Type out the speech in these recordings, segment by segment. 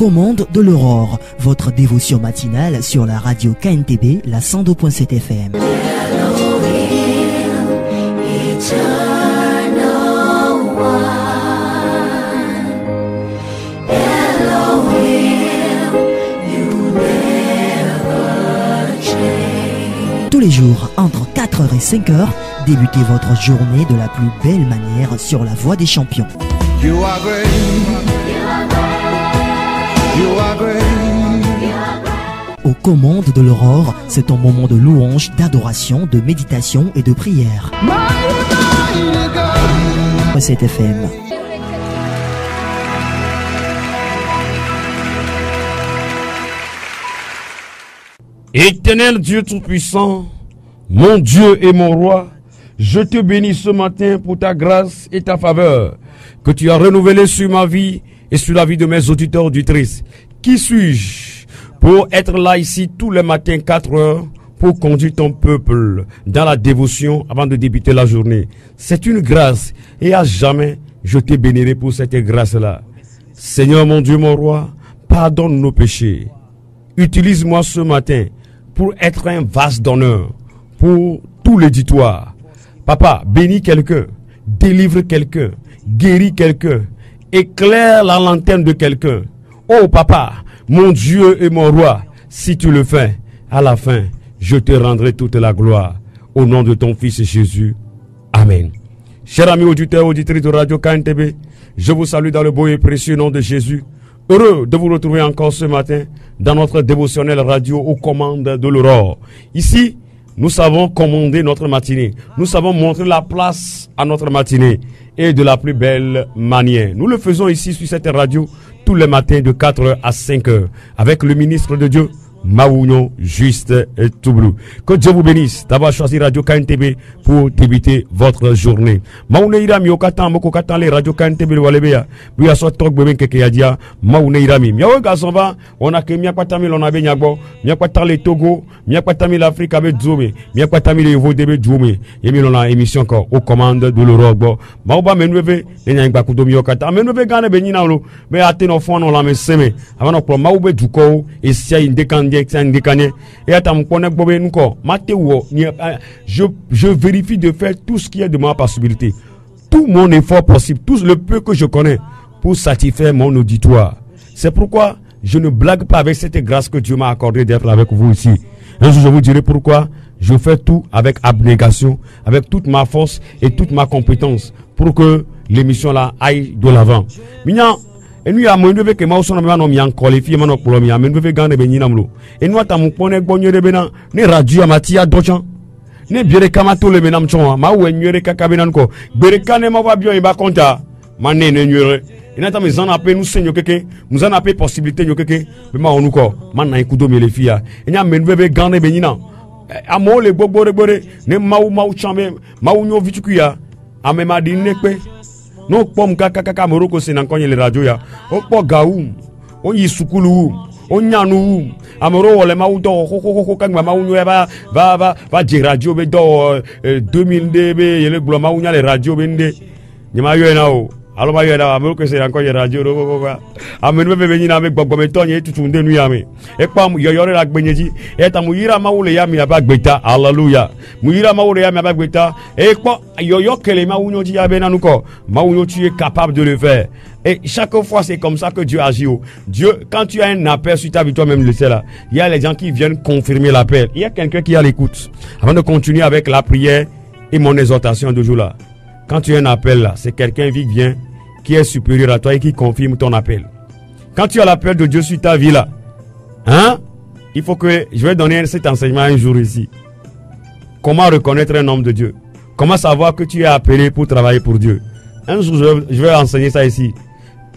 commandes de l'aurore, votre dévotion matinale sur la radio KNTB, la 102.7 FM. Tous les jours, entre 4h et 5h, débutez votre journée de la plus belle manière sur la voie des champions. You are great. You are great. Aux commandes de l'aurore, c'est un moment de louange, d'adoration, de méditation et de prière. Cette FM. Éternel Dieu Tout-Puissant, mon Dieu et mon Roi, je te bénis ce matin pour ta grâce et ta faveur que tu as renouvelée sur ma vie et sur la vie de mes auditeurs auditrices. Qui suis-je pour être là ici tous les matins 4 heures pour conduire ton peuple dans la dévotion avant de débuter la journée? C'est une grâce et à jamais je te bénirai pour cette grâce-là. Seigneur mon Dieu, mon Roi, pardonne nos péchés. Utilise-moi ce matin pour être un vase d'honneur pour tout l'éditoire. Papa, bénis quelqu'un, délivre quelqu'un, guéris quelqu'un, éclaire la lanterne de quelqu'un. Oh papa, mon Dieu et mon Roi, si tu le fais, à la fin, je te rendrai toute la gloire. Au nom de ton Fils Jésus. Amen. Chers amis auditeurs, auditrices de Radio KNTB, je vous salue dans le beau et précieux nom de Jésus. Heureux de vous retrouver encore ce matin dans notre dévotionnel radio aux commandes de l'aurore. Ici, nous savons commander notre matinée. Nous savons montrer la place à notre matinée et de la plus belle manière. Nous le faisons ici sur cette radio tous les matins de 4h à 5h avec le ministre de Dieu, Maounyo Juste et Toublou. Que Dieu vous bénisse d'avoir choisi Radio KNTB pour débuter votre journée. Maoune Irami okatan moko katan les Radio KNTB walebea. Buya so tok beben keke yadia Maoune Irami. Miawe gazova on a que miakwatami lona be nyagbo, miakwatan le Togo, miakwatami l'Afrique avec Djome, miakwatami le Vodebe Djome. Yemi lona émission encore aux commandes de l'Europe. Maoba menweve nyangba kudomi okatan. Menweve gane be nyina lo. Be ateno fon on la meseme. Avant ko maoube duko et sia indekandi je vérifie de faire tout ce qui est de ma possibilité, tout mon effort possible, tout le peu que je connais pour satisfaire mon auditoire. C'est pourquoi je ne blague pas avec cette grâce que Dieu m'a accordée d'être avec vous ici. Un jour je vous dirai pourquoi je fais tout avec abnégation, avec toute ma force et toute ma compétence pour que l'émission là aille de l'avant. Et nous avons vu que nous avons qualifié mon problème. Nous avons vu que nous avons et nous avons vu radio amatia dochan ne biere kamato le menam chon ma wennyere kakabenan ko bere kane ma va bien ba konta mané ne nyere ina ta mezana ape nous senyo keke nous en ape possibilité nyokeke be ma onu ko man na ikudo me le fia enya menvebe gane benina amo le gbogbo ne mau chambe mau nyo vitukuya amema dinekpe no pom kaka moroko se nan konye le radio ya o po gaum o yi sukulu o nyanu amoro wole ma udo ko kangba ma unyo va di radio be do 2000 db yele glo ma unya le radio be nde nyama yo na o alo ma yo na amoro se nan konye radio ro ko amenu be nyina me gbogbo me tonye tutunde nu ya me e pa yo yore la gbenyeji e ta mu yira ma wole ya mi abagbeta hallelujah mu yira ma wole ya mi abagbeta e pa yo kele ma unyo ji ya be nanu ko ma unyo tu es capable de le faire. Et chaque fois, c'est comme ça que Dieu agit. Dieu, quand tu as un appel sur ta vie, toi-même le sais là, il y a les gens qui viennent confirmer l'appel. Il y a quelqu'un qui a l'écoute. Avant de continuer avec la prière et mon exhortation de jour là, quand tu as un appel là, c'est quelqu'un qui vient, qui est supérieur à toi et qui confirme ton appel. Quand tu as l'appel de Dieu sur ta vie là, il faut que, je vais donner cet enseignement un jour ici. Comment reconnaître un homme de Dieu? Comment savoir que tu es appelé pour travailler pour Dieu? Un jour, je vais enseigner ça ici.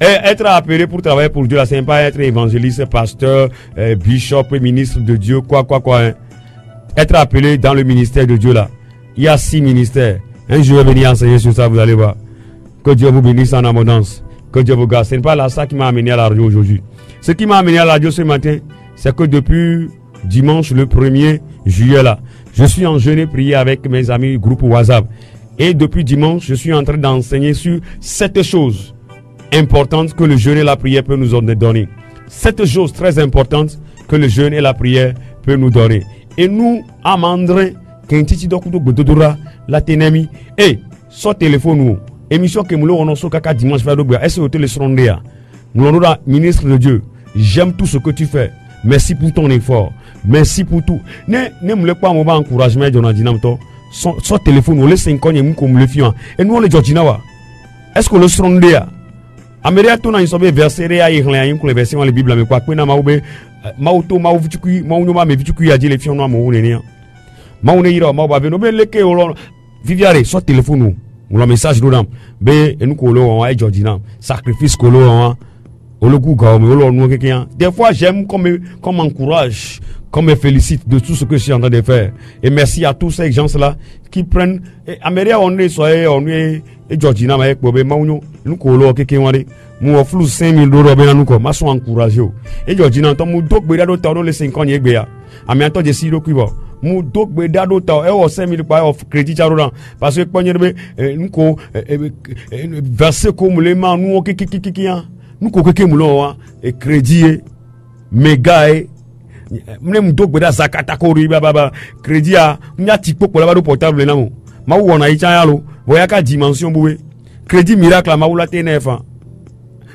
Et être appelé pour travailler pour Dieu, là, c'est pas être évangéliste, pasteur, bishop, ministre de Dieu, quoi. Être appelé dans le ministère de Dieu, là. Il y a 6 ministères. Un jour, je vais venir enseigner sur ça, vous allez voir. Que Dieu vous bénisse en abondance. Que Dieu vous garde. Ce n'est pas là ça qui m'a amené à la radio aujourd'hui. Ce qui m'a amené à la radio ce matin, c'est que depuis dimanche, le 1er juillet, là, je suis en jeûne et prié avec mes amis du groupe WhatsApp. Et depuis dimanche, je suis en train d'enseigner sur 7 choses importantes que le jeûne et la prière peuvent nous donner. cette chose très importante que le jeûne et la prière peuvent nous donner. Et nous, amandrer, qu'un dokudo gododora, la tenemi, et son téléphone ou émission que nous avons sur kaka dimanche vers le est-ce que vous le serez nous avons ministre de Dieu, j'aime tout ce que tu fais. Merci pour ton effort. Merci pour tout. Ne me pas mon encouragement de notre son téléphone, on laisse 5 ans et comme le fiant. Et nous on le Georgina. Est-ce que le serons là? Amélia tout n'a pas versé à Irlande, les versions dans la Bible, mais quoi que n'a maoube, maoto maouvutuki, maounoma, mais vituki a dit les fions noirs, maounénia. Maounéira, maoubabe, no beleke, viviare, soit téléphone, ou le message d'Odam, be, et nous colo, et Georgina, sacrifice colo, des fois j'aime comme encourage, comme me félicite de tout ce que je suis en train de faire. Et merci à tous ces gens-là qui prennent. Amélia, on est et Georgina, nous colo, nous offrons 5 000 $, nous comme, sont encouragés. Et Georgina, nous donc, les 5 ans, Amianto de Siro Kibo. Nous donc, et 5 000 crédit parce que, nous, verser comme les mains, nous, nous kokeke mulo et crédit méga et même donc beda zakata ko riba baba crédit a nya tipo ko la ba portable na mo ma wona icha yalo voya ka dimension boué crédit miracle ma wula tenefa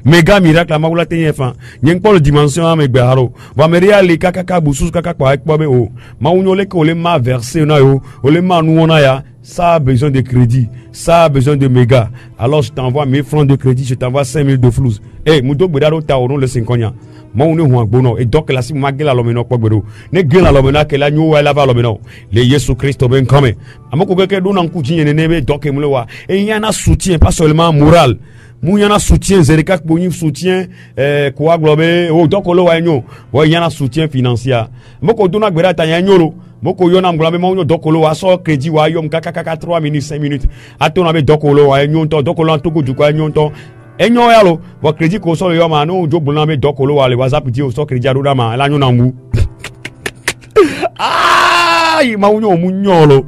méga miracle ma wula tenefa nyen ko le dimension a me gbe haro ba meria le kaka busus kaka kwa ekpo be o ma unyole ko le ma verser na yo o le ma nu wona ya. Ça a besoin de crédit, ça a besoin de méga. Alors je t'envoie 1000 francs de crédit, je t'envoie 5000 de flous. Eh, Moudo Bedaro Taoron le 5 ans. Moi, on est bon. Et donc, la si magela l'omeno quoi bedo. Ne gueule à l'omena que la new elle va l'omeno. Les Jésus Christ ben comme. Amoko que don en coutine nebe donc emloa. Et il y en a soutien, pas seulement moral. Mou y en a soutien, Zerika Boni soutien, quoi globé, oh donc on l'a eu. Ouais, il y en a soutien financier. Moko dona gbera ta yanyolo. Moko yona mglame mo dokolo aso crédit wa yom kaka 3 minutes 5 minutes atona be dokolo wa nyonto dokolo antogo du kwa nyonto enyo yalo wa crédit ko so yo ma no jo buna be dokolo wa le WhatsApp ti o so crédit adoda ma la nyona mbu ai ma unyo munyolo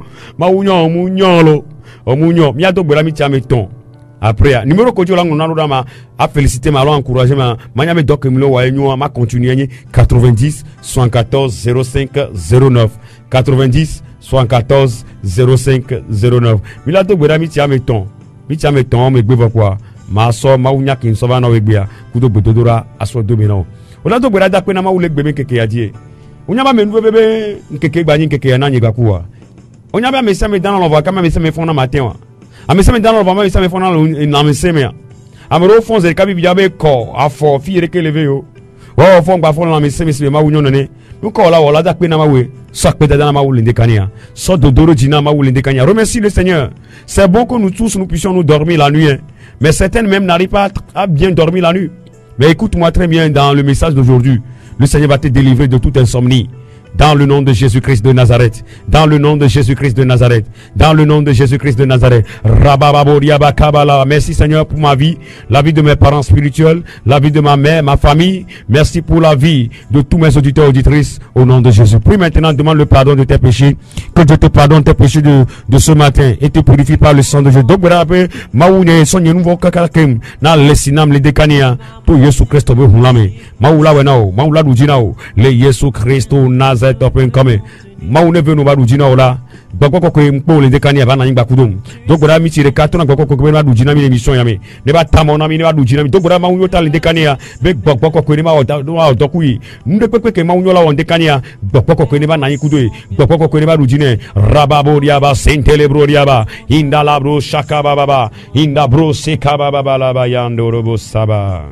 omunyo mi ato gbera mi ti ameton après numéro ko jo la ngona adoda ma a féliciter ma encourager ma nyame dokemlo wa enyo ma continuer 90 74 05 09 90 74 05 09. Mila to gbera mi ti ameton me gbe quoi ma so ma unya kin so ba na we gbe a kudo gbedodora aso do mi na o la to gbera da pe na ma wule gbe mi keke adie unya ba me nu bebe nkeke gba yin keke na nyiga kuwa unya ba me se me dans l'envoi kama me se me fona matin wa a me se me dans l'envoi me se me fona na me se me amero fon ze kabi bi abe ko afo fi reke leve yo wa fon gba fon na me se me ma unyo ne nous voilà da pe na ma we so pe da na ma wule ndekania so dodoro jina ma wule ndekania. Remercie le Seigneur. C'est bon que nous tous nous puissions nous dormir la nuit, hein. Mais certaines même n'arrivent pas à bien dormir la nuit. Mais écoute-moi très bien dans le message d'aujourd'hui. Le Seigneur va te délivrer de toute insomnie. Dans le nom de Jésus-Christ de Nazareth. Dans le nom de Jésus-Christ de Nazareth. Dans le nom de Jésus-Christ de Nazareth. Rabababoriaba Kabala. Merci Seigneur pour ma vie, la vie de mes parents spirituels, la vie de ma mère, ma famille. Merci pour la vie de tous mes auditeurs et auditrices au nom de Jésus. Puis maintenant, demande le pardon de tes péchés. Que Dieu te pardonne tes péchés de ce matin et te purifie par le sang de Jésus. Donc, vous avez maoune sonye nouveau kakakem na lesinam le dekania to Yesu Christ obe hulame. Maoula wenao, maoula dujinao, le Yesu Christ Nazareth. Open comme maune venu ba dujina ola gbogbo ko mpo le dekani aba na yin gbakudum dogbora mi tire ka to na gbogbo ko ba dujina mi emission ya mi ne ba tamo na mi ne ba dujina mi dogbora ma unyo ta le dekani ya be gbogbo ko ni ma o doku yi nde pepe ke ma unyo la won dekani ya gbogbo ko ni ba na yin kudo yi gbogbo ko ni ba dujina rababo riaba sentelebro riaba inda labro shaka baba inda bro seka baba la ba yandoro saba.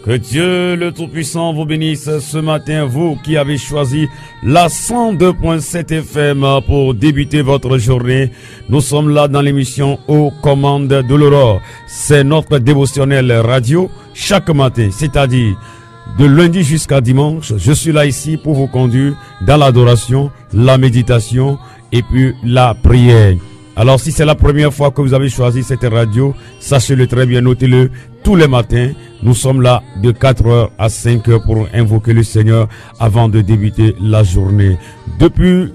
Que Dieu le Tout-Puissant vous bénisse ce matin, vous qui avez choisi la 102.7 FM pour débuter votre journée. Nous sommes là dans l'émission Aux commandes de l'aurore. C'est notre dévotionnel radio chaque matin, c'est-à-dire de lundi jusqu'à dimanche. Je suis là ici pour vous conduire dans l'adoration, la méditation et puis la prière. Alors si c'est la première fois que vous avez choisi cette radio, sachez-le très bien, notez-le. Tous les matins, nous sommes là de 4h à 5h pour invoquer le Seigneur avant de débuter la journée. Depuis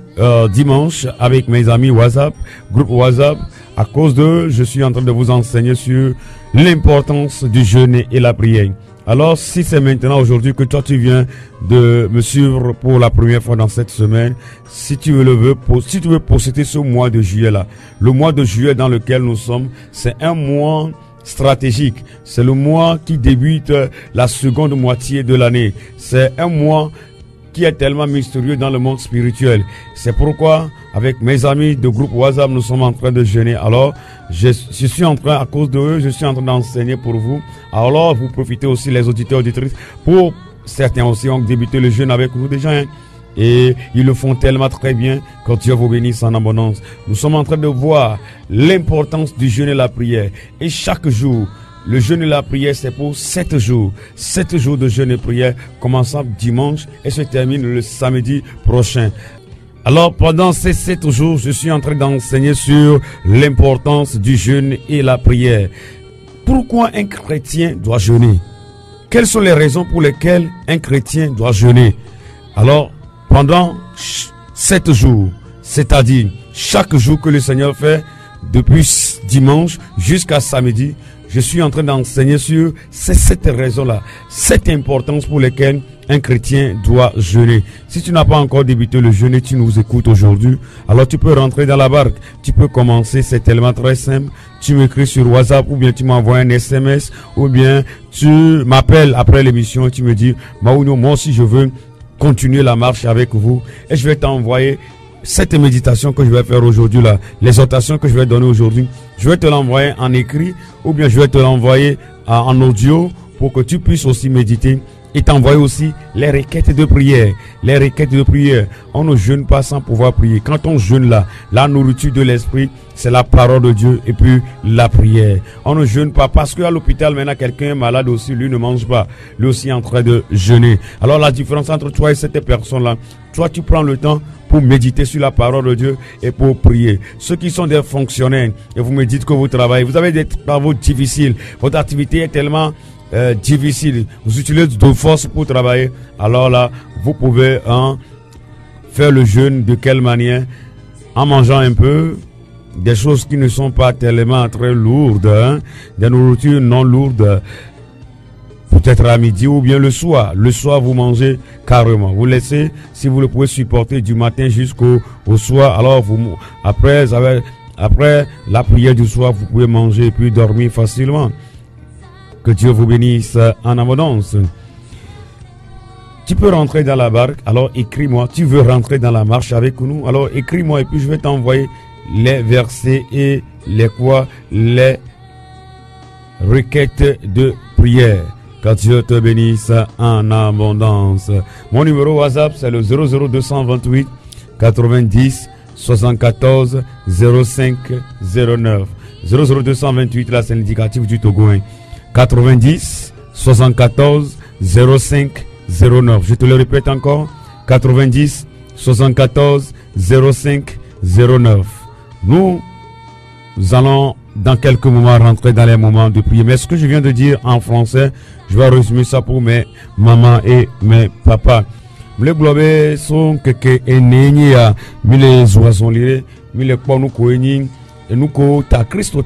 dimanche, avec mes amis WhatsApp, groupe WhatsApp, à cause de, je suis en train de vous enseigner sur l'importance du jeûne et la prière. Alors, si c'est maintenant, aujourd'hui, que toi, tu viens de me suivre pour la première fois dans cette semaine, si tu veux posséder ce mois de juillet-là, le mois de juillet dans lequel nous sommes, c'est un mois stratégique. C'est le mois qui débute la seconde moitié de l'année. C'est un mois qui est tellement mystérieux dans le monde spirituel. C'est pourquoi, avec mes amis de groupe WhatsApp, nous sommes en train de jeûner. Alors, je suis en train, à cause de eux, je suis en train d'enseigner pour vous. Alors, vous profitez aussi, les auditeurs, auditrices, pour certains aussi ont débuté le jeûne avec nous déjà. Et ils le font tellement très bien que Dieu vous bénisse en abondance. Nous sommes en train de voir l'importance du jeûne et la prière. Et chaque jour, le jeûne et la prière, c'est pour 7 jours. 7 jours de jeûne et prière, commençant dimanche et se termine le samedi prochain. Alors, pendant ces 7 jours, je suis en train d'enseigner sur l'importance du jeûne et la prière. Pourquoi un chrétien doit jeûner? Quelles sont les raisons pour lesquelles un chrétien doit jeûner? Alors, pendant 7 jours, c'est-à-dire chaque jour que le Seigneur fait, depuis dimanche jusqu'à samedi, je suis en train d'enseigner sur ces 7 raisons-là, 7 importances pour lesquelles un chrétien doit jeûner. Si tu n'as pas encore débuté le jeûne et tu nous écoutes aujourd'hui, alors tu peux rentrer dans la barque. Tu peux commencer, c'est tellement très simple. Tu m'écris sur WhatsApp ou bien tu m'envoies un SMS ou bien tu m'appelles après l'émission et tu me dis « Maouno, moi aussi je veux continuer la marche avec vous et je vais t'envoyer cette méditation que je vais faire aujourd'hui là, l'exhortation que je vais donner aujourd'hui, je vais te l'envoyer en écrit ou bien je vais te l'envoyer en audio pour que tu puisses aussi méditer et t'envoyer aussi les requêtes de prière. Les requêtes de prière. On ne jeûne pas sans pouvoir prier. Quand on jeûne là, la nourriture de l'esprit, c'est la parole de Dieu et puis la prière. On ne jeûne pas parce qu'à l'hôpital maintenant quelqu'un est malade aussi, lui ne mange pas. Lui aussi est en train de jeûner. Alors la différence entre toi et cette personne-là, toi tu prends le temps pour méditer sur la parole de Dieu et pour prier. Ceux qui sont des fonctionnaires et vous me dites que vous travaillez, vous avez des travaux difficiles, votre activité est tellement difficile, vous utilisez de force pour travailler, alors là, vous pouvez faire le jeûne de quelle manière? En mangeant un peu, des choses qui ne sont pas tellement très lourdes, des nourritures non lourdes, peut-être à midi ou bien le soir. Le soir, vous mangez carrément. Vous laissez, si vous le pouvez supporter du matin jusqu'au soir, alors après la prière du soir, vous pouvez manger et puis dormir facilement. Que Dieu vous bénisse en abondance. Tu peux rentrer dans la barque, alors écris-moi. Tu veux rentrer dans la marche avec nous, alors écris-moi et puis je vais t'envoyer les versets et les requêtes de prière. Que Dieu te bénisse en abondance. Mon numéro WhatsApp, c'est le 00228 90 74 05 09. 00228, là c'est l'indicatif du Togo. 90 74 05 09. Je te le répète encore. 90 74 05 09. Nous allons dans quelques moments rentrer dans les moments de prière. Mais ce que je viens de dire en français, je vais résumer ça pour mes mamans et mes papas. Les globes sont que enenya mille oiseaux lire mille ponu koeni et nous ko ta Christo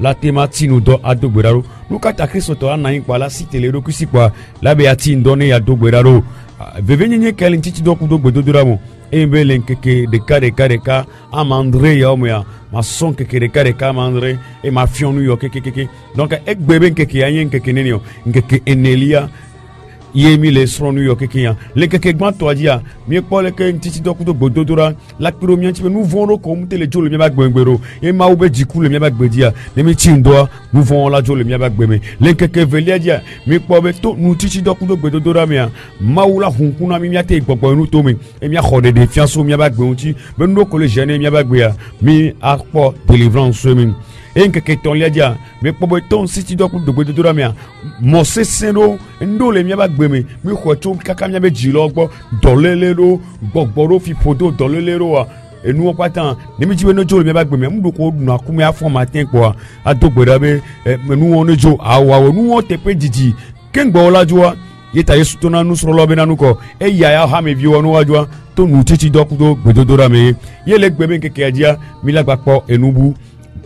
la thématique nous do adogberaro nous ka ta Christo to anayin kwa la cité le dokusi kwa la beati ndone ya dogberaro vevenye kelin titi do dogberado ebe lenkeke de ka amandre ya omoya ma son keke de ka amandre et ma fionu yo keke donc ek bebe keke yanyen keke nenio keke enelia yemi les sronu yo kekiya le keke gban to dia mi ko le ke ntiti dokudo gbododora la kiro mi anti nous vont ko mute le jolo mi ba gbengbero e ma ube jiku le mi ba gbedia le mi tindo nous vont la jolo mi ba gbeme le keke velia dia mi ko be to nous titi dokudo gbododora mi ma wula hunkuna mi ate gbogbo nu to mi e mi khode de fiance mi ba gbenti be no ko le jeune mi ba gbea mi akpo délivrance mi enke ke ton dia me pobo ton siti doku do gbododora mi mo se seno ndo le mi ba gbeme mi khocho kaka mi be jilo gbo dolelero gbogboro fi podo dolelero e nu opatan ne mi jiwe no jo le mi ba gbeme mu do ko na ku mi afo matin po adogbera be nu won jo awa nu won tepe jiji kengbo olajuwa yeta yesu to na nu soro lobe na nu ko e ya ha me vi wonu wajuwa to nu titi doku do gbododora mi ye le gbeme keke adia mi lagba po enubu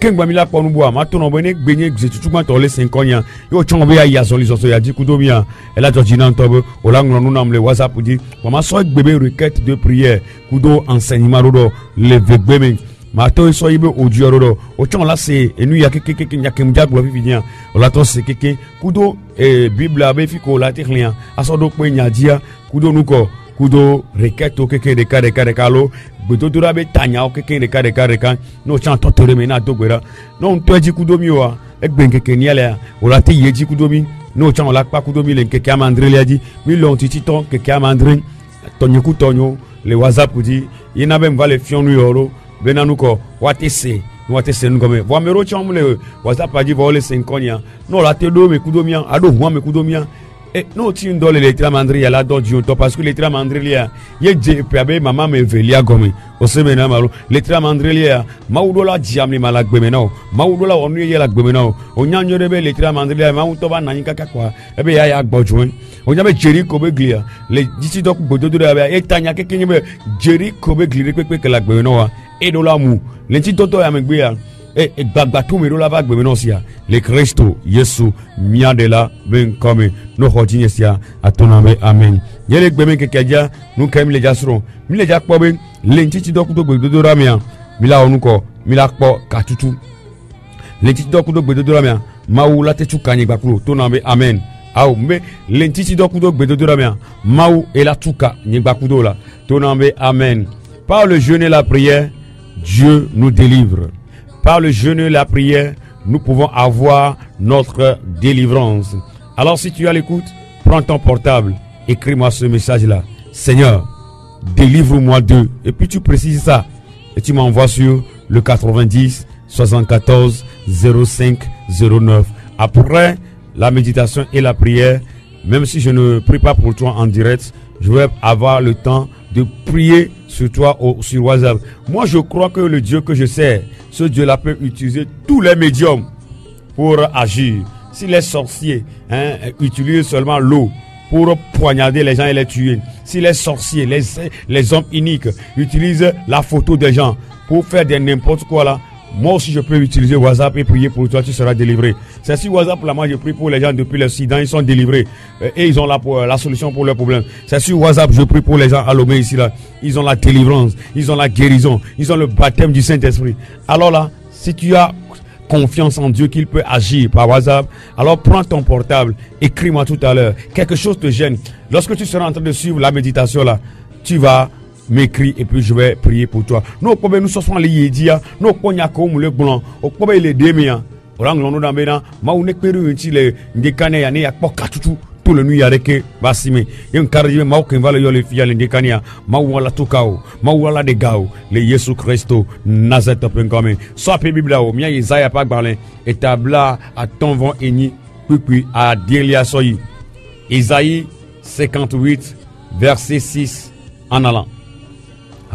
kengba mila kwa nuboa matono bene gbenye gzetutuma tole 5 ans yo chonbe ya yazoli so ya di kudomia ela jojina ntobo olangno nunamle WhatsApp di mama so gbebe requête de prière kudo enseignement rodo le vegbeme mato so yibe audio rodo o chon la se enu ya keke nyakem jaglo vivian ola to se keke kudo bible abe fiko la tiklian asodo pe nyadia kudo nuko kudo requête o keke de kalo bedodora be tanya o keke de kare no chan to tere me na dogbera no nto ji kudo mi wa egben keke ni ale ola te yeji kudo mi no chan la pa kudo mi le keke amandre le di mi lo titi ton keke amandre tonyo ku tonyo le WhatsApp di ina be mva le fion nu yoro benanuko watese ngome vo mero chamule WhatsApp adi vo le 5 ans no la te do me kudo mi ado huwa me kudo mi et no ti ndole le tramandri ya la do di to parce que le tramandri lia ye je pe abe mama me velia gomi o se mena maru le tramandri lia mawdo la diamni malagbe mena mawdo la onu ye la gbe mena o nyanyo de be le tramandri lia ma to ba nani kaka kwa ebe ya gbojo o nya be jeri ko be glia le diti dok bodo do ya e tanya keke be jeri ko be gli pe ke la gbe mena wa e do la mu le ti toto ya me gbe ya et gbagba tout me do la va gbe mena sia le Christo Yesu miadela ben comme no hodine sia atoname amen yele gbeme kekeja nu kem le jasro mi le jakpo be le ntiti dokudo gbe do ramia mi la onuko mi la po katutu le ntiti dokudo gbe do ramia mawu la tetu kanyi gbakuro toname amen aw mbe le ntiti dokudo gbe do ramia mawu e la tuka nyi gbakudo la toname amen. Par le jeûne et la prière Dieu nous délivre. Par le jeûne et la prière, nous pouvons avoir notre délivrance. Alors si tu as l'écoute, prends ton portable, écris-moi ce message-là. Seigneur, délivre-moi d'eux. Et puis tu précises ça. Et tu m'envoies sur le 90 74 05 09. Après la méditation et la prière, même si je ne prie pas pour toi en direct, je vais avoir le temps de prier sur toi sur WhatsApp. Moi, je crois que le Dieu que je sers, ce Dieu-là peut utiliser tous les médiums pour agir. Si les sorciers utilisent seulement l'eau pour poignarder les gens et les tuer, si les sorciers, les hommes iniques utilisent la photo des gens pour faire n'importe quoi là, moi aussi je peux utiliser WhatsApp et prier pour toi, tu seras délivré. C'est sur WhatsApp là, moi je prie pour les gens depuis le Soudan, ils sont délivrés et ils ont la solution pour leurs problèmes. C'est sur WhatsApp je prie pour les gens à Lomé ici là, ils ont la délivrance, ils ont la guérison, ils ont le baptême du Saint-Esprit. Alors là, si tu as confiance en Dieu qu'il peut agir par WhatsApp, alors prends ton portable, écris-moi tout à l'heure. Quelque chose te gêne. Lorsque tu seras en train de suivre la méditation là, tu vas m'écris et puis je vais prier pour toi. Nous pouvons nous sortir les yedia, nous pouvons comme le blanc, nous pouvons les démiens. Orang l'on dans bena, ma on est perdu les ndekane ya ne ya pokatutu tout le nuit avec basime. Yon carrière ma aucun valeur les filles les ndekania, ma wala tukao, ma wala de gao, le Yesu Christo Nazareth open comme. Soit pe Bible là, mia Isaïe pas parler, établa à ton vent eni puis à Delia soyi. Isaïe 58 verset 6 en allant.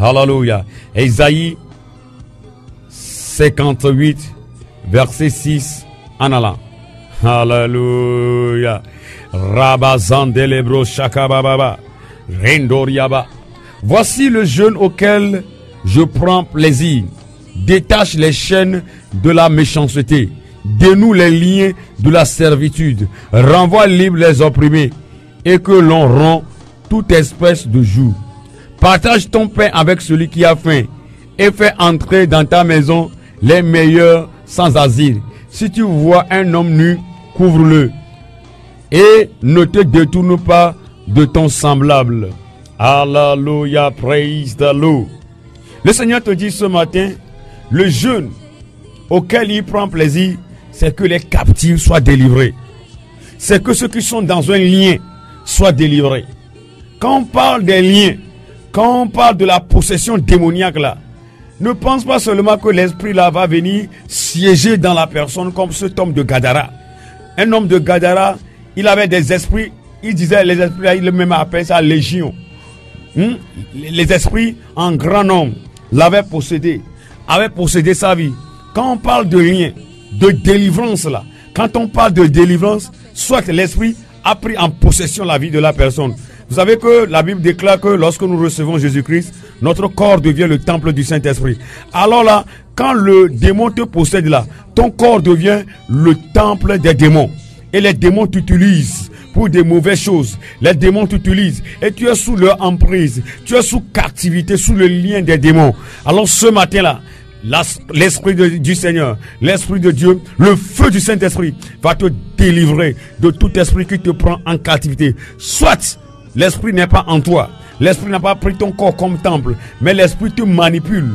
Hallelujah. Isaïe 58 verset 6 en allant. Hallelujah. Rabazandelebro shakababa. Rendoriaba. Voici le jeûne auquel je prends plaisir. Détache les chaînes de la méchanceté. Dénoue les liens de la servitude. Renvoie libre les opprimés. Et que l'on rend toute espèce de joug. Partage ton pain avec celui qui a faim et fais entrer dans ta maison les meilleurs sans asile. Si tu vois un homme nu, couvre-le et ne te détourne pas de ton semblable. Alléluia, praise the Lord. Le Seigneur te dit ce matin, le jeûne auquel il prend plaisir, c'est que les captifs soient délivrés. C'est que ceux qui sont dans un lien soient délivrés. Quand on parle des liens, quand on parle de la possession démoniaque là, ne pense pas seulement que l'esprit là va venir siéger dans la personne comme cet homme de Gadara. Un homme de Gadara, il avait des esprits, il disait les esprits là, il même appelait ça légion. Les esprits en grand nombre l'avaient possédé sa vie. Quand on parle de lien, de délivrance là, quand on parle de délivrance, soit l'esprit a pris en possession la vie de la personne. Vous savez que la Bible déclare que lorsque nous recevons Jésus-Christ, notre corps devient le temple du Saint-Esprit. Alors là, quand le démon te possède là, ton corps devient le temple des démons. Et les démons t'utilisent pour des mauvaises choses. Les démons t'utilisent et tu es sous leur emprise. Tu es sous captivité, sous le lien des démons. Alors ce matin-là, l'Esprit du Seigneur, l'Esprit de Dieu, le feu du Saint-Esprit va te délivrer de tout esprit qui te prend en captivité. Soit l'Esprit n'est pas en toi. L'Esprit n'a pas pris ton corps comme temple, mais l'Esprit te manipule.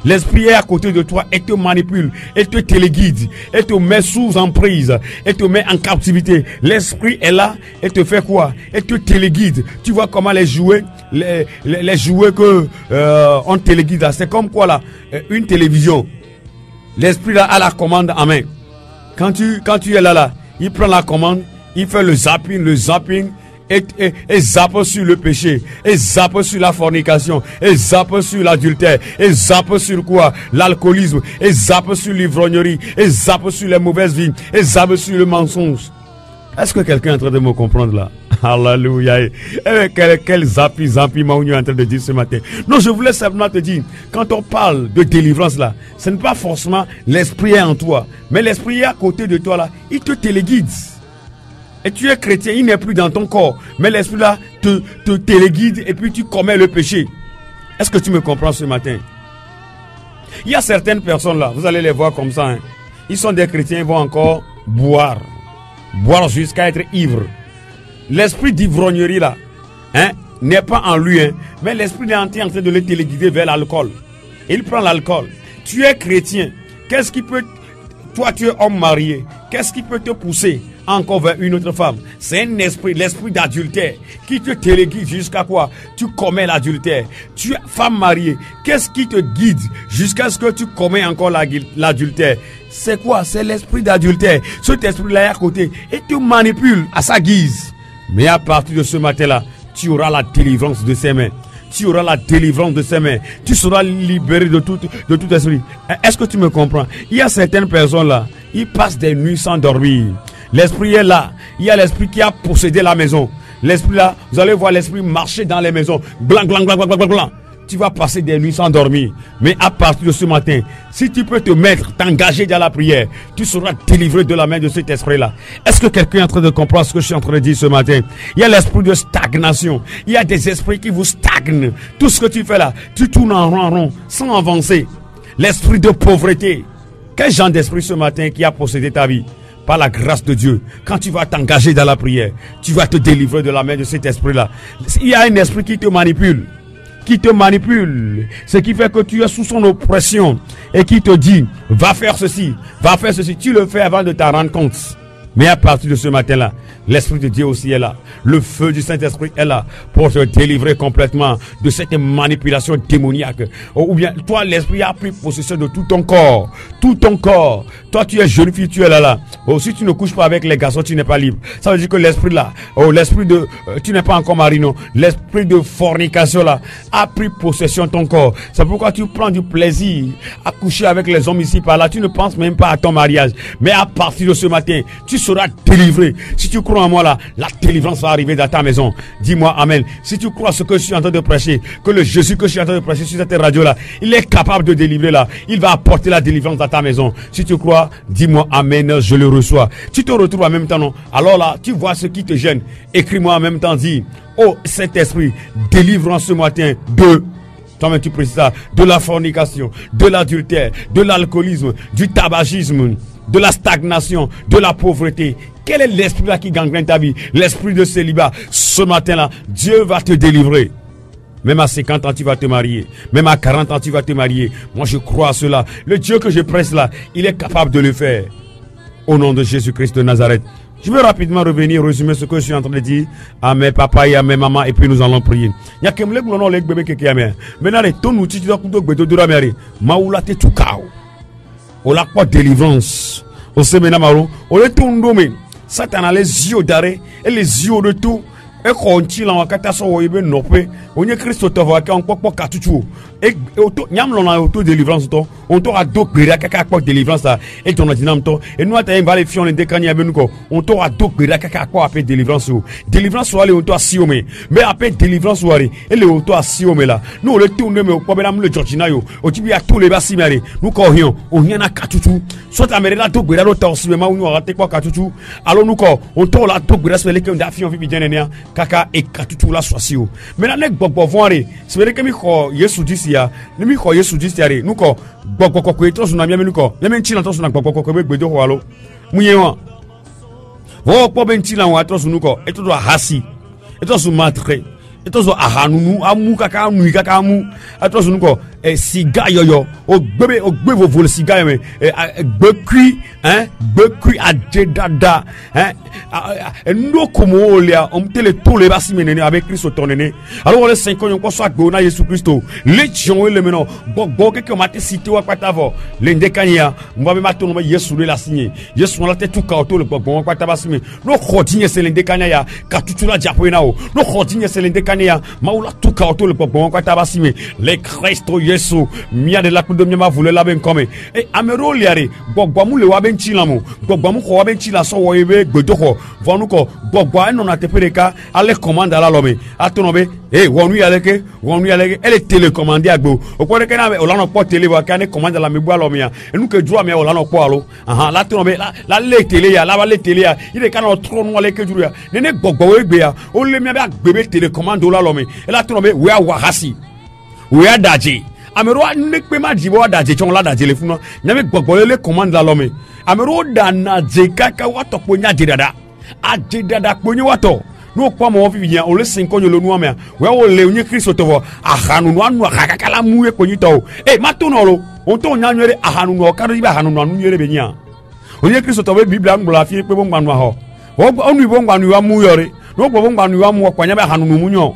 L'Esprit est à côté de toi et te manipule, et te téléguide, et te met sous emprise, et te met en captivité. L'Esprit est là et te fait quoi? Et te téléguide. Tu vois comment les jouets que on téléguide là, c'est comme quoi là, une télévision. L'Esprit là a la commande en main. Quand tu es là, il prend la commande, il fait le zapping. Et zappe sur le péché, et zappe sur la fornication, et zappe sur l'adultère, et zappe sur quoi? L'alcoolisme, et zappe sur l'ivrognerie, et zappe sur les mauvaises vies, et zappe sur le mensonge. Est-ce que quelqu'un est en train de me comprendre là? Alléluia. Quel zappiment on est en train de dire ce matin. Non, je voulais simplement te dire, quand on parle de délivrance là, ce n'est pas forcément l'Esprit est en toi, mais l'Esprit est à côté de toi là, il te téléguide. Et tu es chrétien, il n'est plus dans ton corps. Mais l'Esprit là te téléguide et puis tu commets le péché. Est-ce que tu me comprends ce matin? Il y a certaines personnes là, vous allez les voir comme ça. Hein. Ils sont des chrétiens, ils vont encore boire. Boire jusqu'à être ivres. L'esprit d'ivrognerie là, hein, n'est pas en lui. Hein, mais l'Esprit est en train de le téléguider vers l'alcool. Il prend l'alcool. Tu es chrétien. Qu'est-ce qui peut... Toi, tu es homme marié. Qu'est-ce qui peut te pousser encore vers une autre femme? C'est un esprit, l'esprit d'adultère, qui te téléguide jusqu'à quoi? Tu commets l'adultère. Tu es femme mariée. Qu'est-ce qui te guide jusqu'à ce que tu commets encore l'adultère? C'est quoi? C'est l'esprit d'adultère. Cet esprit-là est à côté et te manipule à sa guise. Mais à partir de ce matin-là, tu auras la délivrance de ses mains. Tu auras la délivrance de ses mains. Tu seras libéré de tout esprit. Est-ce que tu me comprends? Il y a certaines personnes là, ils passent des nuits sans dormir. L'esprit est là. Il y a l'esprit qui a possédé la maison. L'esprit là, vous allez voir l'esprit marcher dans les maisons. Blanc. Tu vas passer des nuits sans dormir. Mais à partir de ce matin, si tu peux te mettre, t'engager dans la prière, tu seras délivré de la main de cet esprit-là. Est-ce que quelqu'un est en train de comprendre ce que je suis en train de dire ce matin? Il y a l'esprit de stagnation. Il y a des esprits qui vous stagnent. Tout ce que tu fais là, tu tournes en rond, sans avancer. L'esprit de pauvreté. Quel genre d'esprit ce matin qui a possédé ta vie? Par la grâce de Dieu, quand tu vas t'engager dans la prière, tu vas te délivrer de la main de cet esprit-là. Il y a un esprit qui te manipule. Ce qui fait que tu es sous son oppression et qui te dit, va faire ceci. Tu le fais avant de t'en rendre compte. Mais à partir de ce matin-là, l'Esprit de Dieu aussi est là. Le feu du Saint-Esprit est là pour te délivrer complètement de cette manipulation démoniaque. Ou bien, toi, l'Esprit a pris possession de tout ton corps. Toi, tu es jeune fille, tu es là. Oh, si tu ne couches pas avec les garçons, tu n'es pas libre. Ça veut dire que l'Esprit là, l'Esprit de... tu n'es pas encore marié, non. L'Esprit de fornication là, a pris possession de ton corps. C'est pourquoi tu prends du plaisir à coucher avec les hommes ici par là. Tu ne penses même pas à ton mariage. Mais à partir de ce matin, tu seras délivré. Si tu crois en moi là, la délivrance va arriver dans ta maison. Dis-moi amen. Si tu crois ce que je suis en train de prêcher, que le Jésus que je suis en train de prêcher sur cette radio là, il est capable de délivrer là. Il va apporter la délivrance dans ta maison. Si tu crois, dis-moi amen, je le reçois. Tu te retrouves en même temps, non? Alors là, tu vois ce qui te gêne. Écris-moi en même temps, dis, oh Saint-Esprit, délivre en ce matin de... Toi-même tu précises ça, de la fornication, de l'adultère, de l'alcoolisme, du tabagisme, de la stagnation, de la pauvreté. Quel est l'esprit là qui gangrène ta vie? L'esprit de célibat. Ce matin-là, Dieu va te délivrer. Même à 50 ans, tu vas te marier. Même à 40 ans, tu vas te marier. Moi, je crois à cela. Le Dieu que je presse là, il est capable de le faire. Au nom de Jésus-Christ de Nazareth. Je veux rapidement revenir, résumer ce que je suis en train de dire à mes papas et à mes mamans, et puis nous allons prier. Il y a quelqu'un qui a bébé qui a maintenant, les ton outil, tu dois couper la mère. Maoula te tukao. On n'a pas de délivrance. On sait maintenant, on est tout nommé. Satan a les yeux d'arrêt et les yeux de tout. e ko nchi la wakata so wo ibe nope onye Kristo to va ka onpopo katutu e auto nyam lo na auto délivrance to on to a do gbere kaka po délivrance la e ton ordinam to e nous ata invale fion le dekani abenu ko on to a do gbere kaka po appel délivrance wale on to asiome mais appel délivrance wale e le on to asiome la nous le tourner mais ko be na mu le Georgina yo o ti bi a to le ba simare nous ko hion o hian na katutu soit amere la do gbere lo to si ma unu ate po katutu alors nous ko on to la do gbere so le ke nda fion vi bi jenenia kaka e katutu la swasio mais na nek gbogbo vonre se vere ke mi ko Yesu disia ni mi ko Yesu disia re nu ko gbogbo ko e to suna mi mi ko mi nchi na to suna gbogbo ko be gbedo ho alo mu ye won wo po be nchi na wa to sunu ko e to do hasi e to su matre e to so ahanunu amu kaka anu kaka amu e to sunu ko siga yoyo o gbe vo le siga me gbe kui ade dada no como olia on tele to le basi menene avec Christ tonene alors les 5 ans ko so agbo na Yesu Christo legion le meno gbogbo ke ma te cité wa patavo le ndekania mba be matono ma Yesu le la signé Yesu la te tout ka to le gbogbo wa pataba sime no khotinye se le ndekania ya ka tutula japo na o no khotinye se le ndekania maula tout ka to le gbogbo wa pataba sime le Christo Yesu mia de la kudo mia vule la ben comme e amero liare gbogbo mu le wa ben chilamo gbogbo mu ko wa ben chila so wo ebe gbedo ko vonu ko gbogbo eno na tepereka ale commande ala lome atonobe wonu yaleke ele télécommandé agbo opore ke na o lana po télé wa ka ne commande la mebu alo mia enu ke dru amia o lana po alo la tonobe la le télé ya la ba le télé ya ire kana o tro no le ke dru ya ne gbogbo we gbe ya o le mia ba gbebe télécommande o la lome la tonobe we awahasi we adaji amero ne pe ma jibo adaji chon la adaji le funu nyame gbogbo le commande la lome amero dana je kaka wato po nya dada ade dada po nya wato no kwa mo fi bien o le 5 ans le nu amia we o le onye Kristo to vo ahanu no anu akaka la mu e konyi to mato no lo on to nya nwere ahanu no ka do bi ahanu no anu nyere be nya onye Kristo to be biblia ngbola fi pe bo ngwanu ho onu bo ngwanu wa mu yore no bo ngwanu wa mu kwa nya be ahanu no mu nyo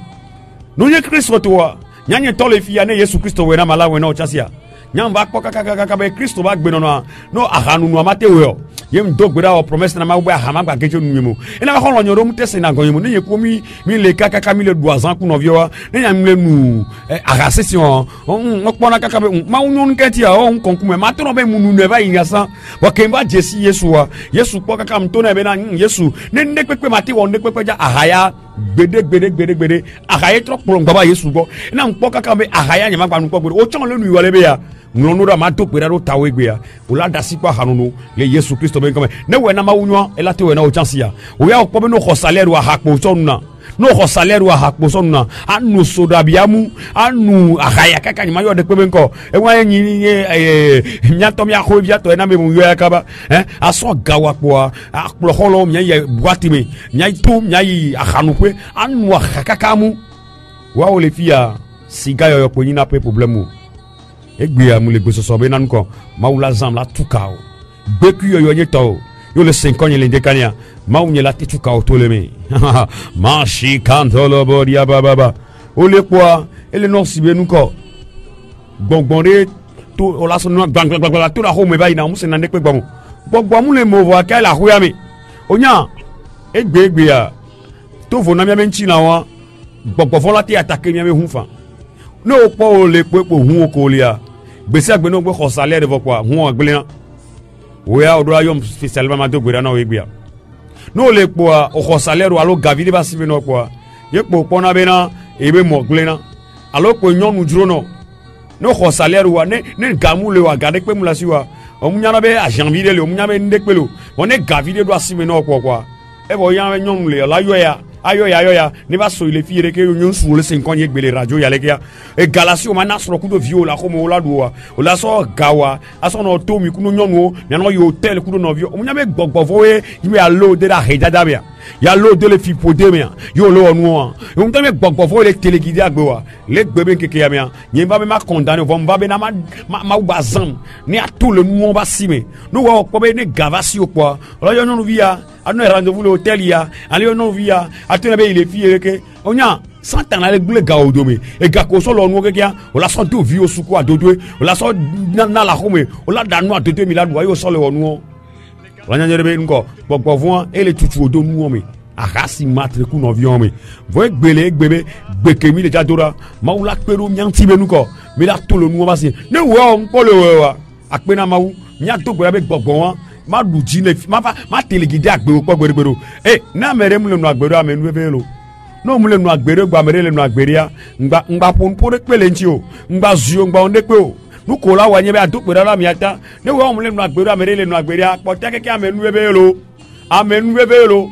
no onye Kristo to wa nyanye to le fi ya ne Yesu Kristo we na mala we na ochasia nyamba kwa kaka be Kristo ba gbe no ahanu no amate we o yem do gbera o promesse na ma gbe ahama gba kejo numu ina ba holonyo ro mutese na gonyimu ne yeko mi le kaka mi le 2 ans ku no vio ne nyam le nu agasesion on pona kaka be ma unun keti a on konkume ma to no be munu ne ba yasa wa kemba jesi Yesu wa Yesu kwa kaka mto na be na Yesu ne pepe mate won ne pepe ja ahaya gbede ahaya tro polo ngba Yesu go na mpo kaka be ahaya nyama gba nu ko gbede o chon le nu wale be ya nonura ma to pera ro tawe gbe ya o la dasi kwa hanunu le Yesu Kristo ben comme ne we na ma wunwa e la te we na o chance ya o ya o ko be no ko salaire wa hakpo sonuna no ko salaire wa hakpo sonuna anu soda biamu anu ahaya kaka nyima yo de pe ben ko e wa yin nya to mi akho bia to e na me mu yo ya kaba aso gawa kwa akplo holo mi ye boatime nya to nya yi ahanu pe anu akaka mu wa o le fia siga yo ko yin na pe problème egbe amule gbe so be nan ko maula zam la tukao beku yo nye to yo le 5 ans le dekania maunye la tukao to le me mashi kantolo bodia baba o le kwa ele no sibe nu ko gbongbonre to o la so no gbangba to la ho me bayi na mu se na nekpe gbon gbogbo mu le mo vo aka la ho ya me onya egbe ya to vo na mi nchi na wa gbogbo fo la ti attaque mi hu fa no po o le po hu o ko le ya gbese agbe no gbe ko salaire vo kwa hu agbe na we ya odura yom spécialement ma to gbe na we gbe ya no le po o ko salaire alo gavide ba sibe no po ye po na be na ebe mo gbe na alo po nyonu juro no ko salaire wa ne gamu le wa gade pe mu la si wa o mu nyana be a janvier le o mu nyana be ndekpe lo o ne gavide do sibe no po kwa e bo yan nyonu le la yo ya ayoya ne va so ile fiere ke nyon su le 5 ans yegbele radio ya lekia e galasi o manasro kudo viola ko mo la duwa o la so gawa aso no to mi kuno nyonu mi no yo hotel kudo no vio o nyame gbogbo voye yime allo de la hejada bia ya lo de le fipode me yo lo onu o nyame gbogbo voye le telegide agbewa le gbebe keke ya me yin ba me ma condamner vo mba be na ma ubazam ni a tout le nous on va simer nous wa ko be ne gavasi o kwa lo yo nyonu via anu rendez-vous le hôtel ya ali no via atena be ile fiere ke onya santana le gbule ga odome e ga ko so lo nu kekia o la so do vi o suku adodo o la so na la home o la danu adodo mi la do yo so le onu o la nyanyere be nko gbogbo fun e le tutu odo nu o me Arasi matre ku no vion me. Voye gbele gbebe gbekemi le jadora. Ma ou la kperu nyanti be nou ko. Me la tolo nou ba se. Ne wo on po le wa. Akpena ma ou nya to gbe avec gbogbo ma duji ne ma telegide agbe po gbero. Na mere mu le no agbero amenu be lo. No mu le no agbero gba mere le no agberia. Ngba pon po de pele nti o. Ngba zio ngba onde pe o. Nou kola wanye be aduk gbero la miata. Ne wo mu le no agbero amere le no agberia. Po te keke amenu be lo. Amenu bebe lo